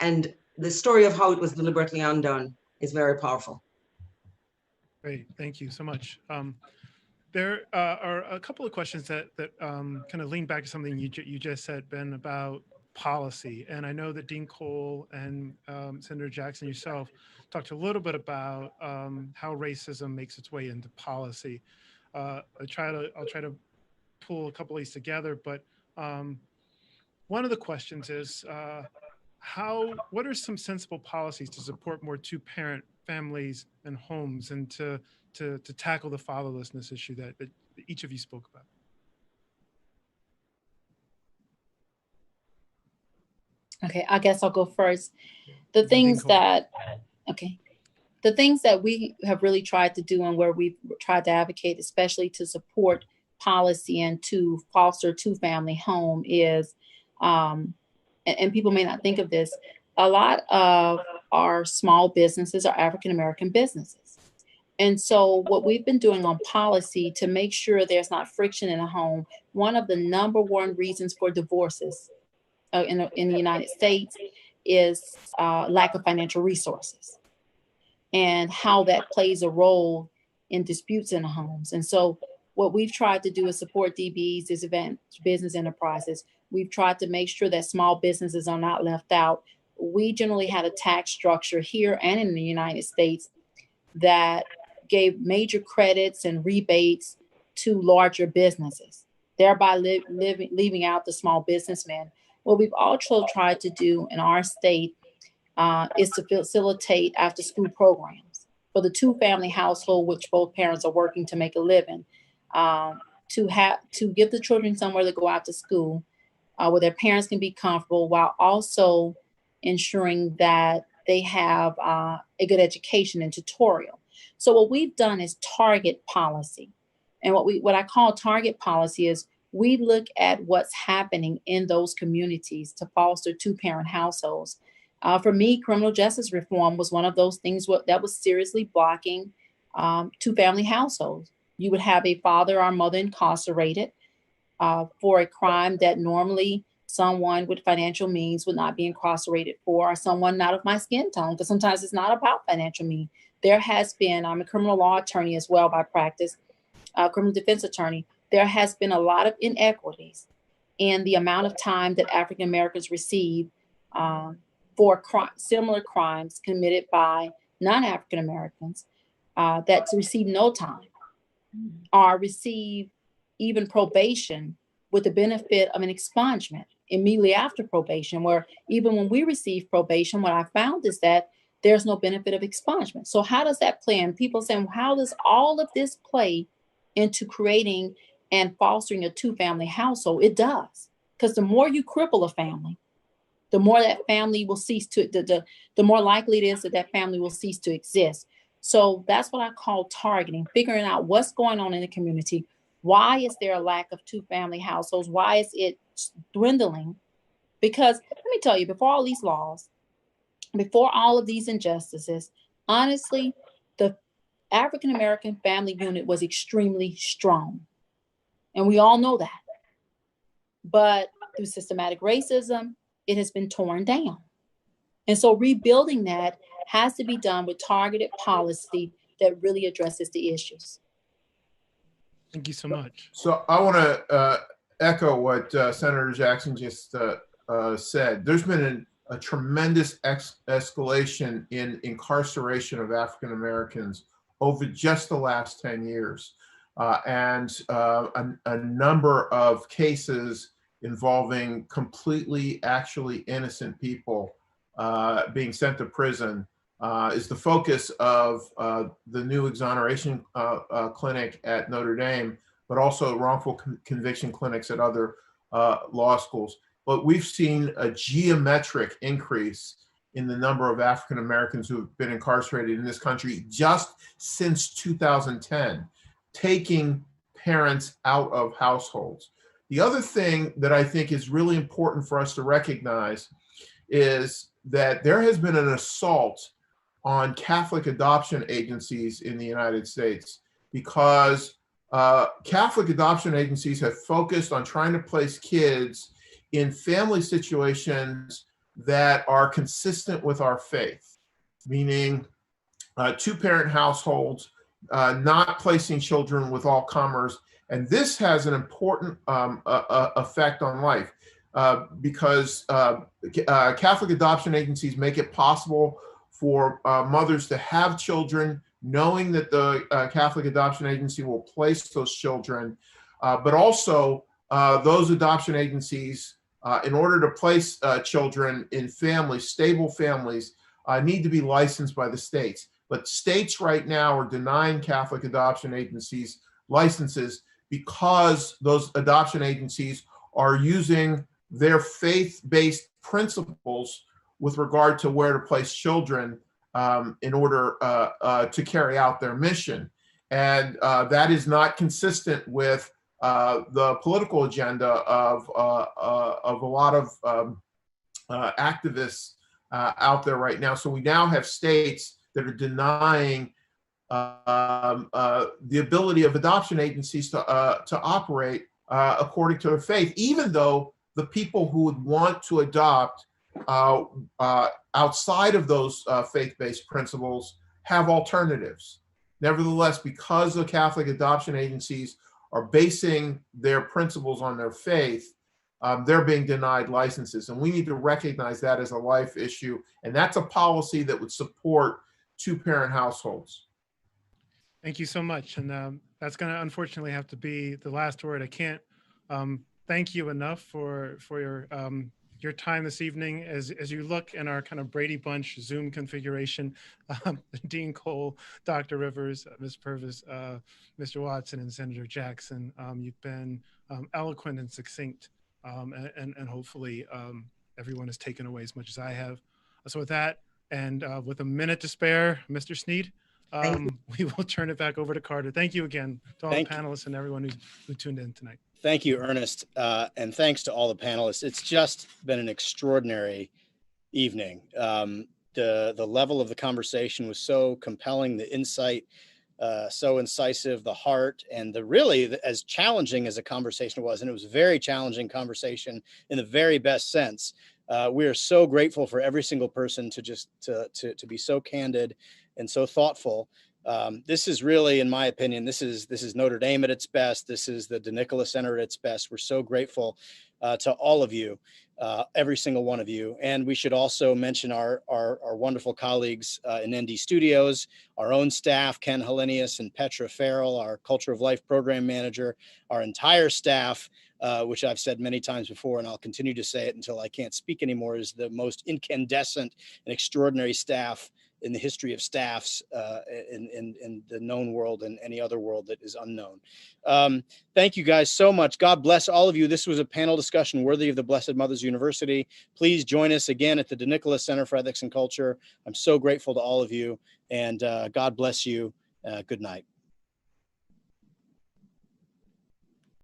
And the story of how it was deliberately undone is very powerful. Great, thank you so much. There are a couple of questions that kind of lean back to something you just said, Ben, about policy. And I know that Dean Cole and Senator Jackson, yourself, talked a little bit about how racism makes its way into policy. I'll try to pull a couple of these together, but one of the questions is what are some sensible policies to support more two-parent families and homes, and to tackle the fatherlessness issue that each of you spoke about? Okay, I guess I'll go first. The things that we have really tried to do and where we've tried to advocate, especially to support policy and to foster two-family home is, and people may not think of this, a lot of our small businesses are African-American businesses. And so what we've been doing on policy to make sure there's not friction in a home, one of the number one reasons for divorces in the United States is lack of financial resources and how that plays a role in disputes in the homes. And so what we've tried to do is support DBEs, disadvantaged business enterprises. We've tried to make sure that small businesses are not left out. We generally had a tax structure here and in the United States that gave major credits and rebates to larger businesses, thereby leaving out the small businessmen. What we've also tried to do in our state is to facilitate after-school programs for the two-family household, which both parents are working to make a living, to give the children somewhere to go out to school where their parents can be comfortable, while also ensuring that they have a good education and tutorial. So what we've done is target policy. And what I call target policy is we look at what's happening in those communities to foster two-parent households. For me, criminal justice reform was one of those things that was seriously blocking two-family households. You would have a father or mother incarcerated for a crime that normally someone with financial means would not be incarcerated for, or someone not of my skin tone, because sometimes it's not about financial means. There has been, I'm a criminal law attorney as well by practice, criminal defense attorney. There has been a lot of inequities in the amount of time that African Americans receive for similar crimes committed by non-African Americans that receive no time or receive even probation with the benefit of an expungement immediately after probation, where even when we receive probation, what I found is that there's no benefit of expungement. So how does that play? And people saying, well, how does all of this play into creating and fostering a two-family household. It does. Because the more you cripple a family, the more that family will cease to, the more likely it is that that family will cease to exist. So that's what I call targeting, figuring out what's going on in the community. Why is there a lack of two-family households? Why is it dwindling? Because let me tell you, before all these laws, before all of these injustices, honestly, the African-American family unit was extremely strong. And we all know that. But through systematic racism, it has been torn down. And so rebuilding that has to be done with targeted policy that really addresses the issues. Thank you so much. So I want to echo what Senator Jackson just said. There's been a tremendous escalation in incarceration of African Americans over just the last 10 years. And a number of cases involving completely actually innocent people being sent to prison is the focus of the new exoneration clinic at Notre Dame, but also wrongful conviction clinics at other law schools. But we've seen a geometric increase in the number of African Americans who have been incarcerated in this country just since 2010, taking parents out of households. The other thing that I think is really important for us to recognize is that there has been an assault on Catholic adoption agencies in the United States because Catholic adoption agencies have focused on trying to place kids in family situations that are consistent with our faith, meaning two-parent households, not placing children with all comers. And this has an important effect on life because Catholic adoption agencies make it possible for mothers to have children, knowing that the Catholic adoption agency will place those children, but also those adoption agencies, in order to place children in families, stable families, need to be licensed by the states. But states right now are denying Catholic adoption agencies licenses because those adoption agencies are using their faith-based principles with regard to where to place children in order to carry out their mission. And that is not consistent with the political agenda of a lot of activists out there right now. So we now have states that are denying the ability of adoption agencies to operate according to their faith, even though the people who would want to adopt outside of those faith-based principles have alternatives. Nevertheless, because the Catholic adoption agencies are basing their principles on their faith, they're being denied licenses. And we need to recognize that as a life issue. And that's a policy that would support two-parent households. Thank you so much. And that's going to unfortunately have to be the last word. I can't thank you enough for your time this evening. As you look in our kind of Brady Bunch Zoom configuration, Dean Cole, Dr. Rivers, Ms. Purvis, Mr. Watson, and Senator Jackson, you've been eloquent and succinct, and hopefully everyone has taken away as much as I have. So with that, and with a minute to spare, Mr. Sneed, we will turn it back over to Carter. Thank you again to all the panelists and everyone who tuned in tonight. Thank you, Ernest, and thanks to all the panelists. It's just been an extraordinary evening. The level of the conversation was so compelling, the insight so incisive, the heart, and the really as challenging as a conversation was, and it was a very challenging conversation in the very best sense. We are so grateful for every single person to be so candid and so thoughtful. This is really, in my opinion, this is Notre Dame at its best. This is the DeNicola Center at its best. We're so grateful to all of you, every single one of you. And we should also mention our wonderful colleagues in ND Studios, our own staff, Ken Hellenius and Petra Farrell, our Culture of Life program manager, our entire staff, which I've said many times before, and I'll continue to say it until I can't speak anymore, is the most incandescent and extraordinary staff in the history of staffs in the known world and any other world that is unknown. Thank you guys so much. God bless all of you. This was a panel discussion worthy of the Blessed Mother's University. Please join us again at the DeNicola Center for Ethics and Culture. I'm so grateful to all of you, and God bless you. Good night.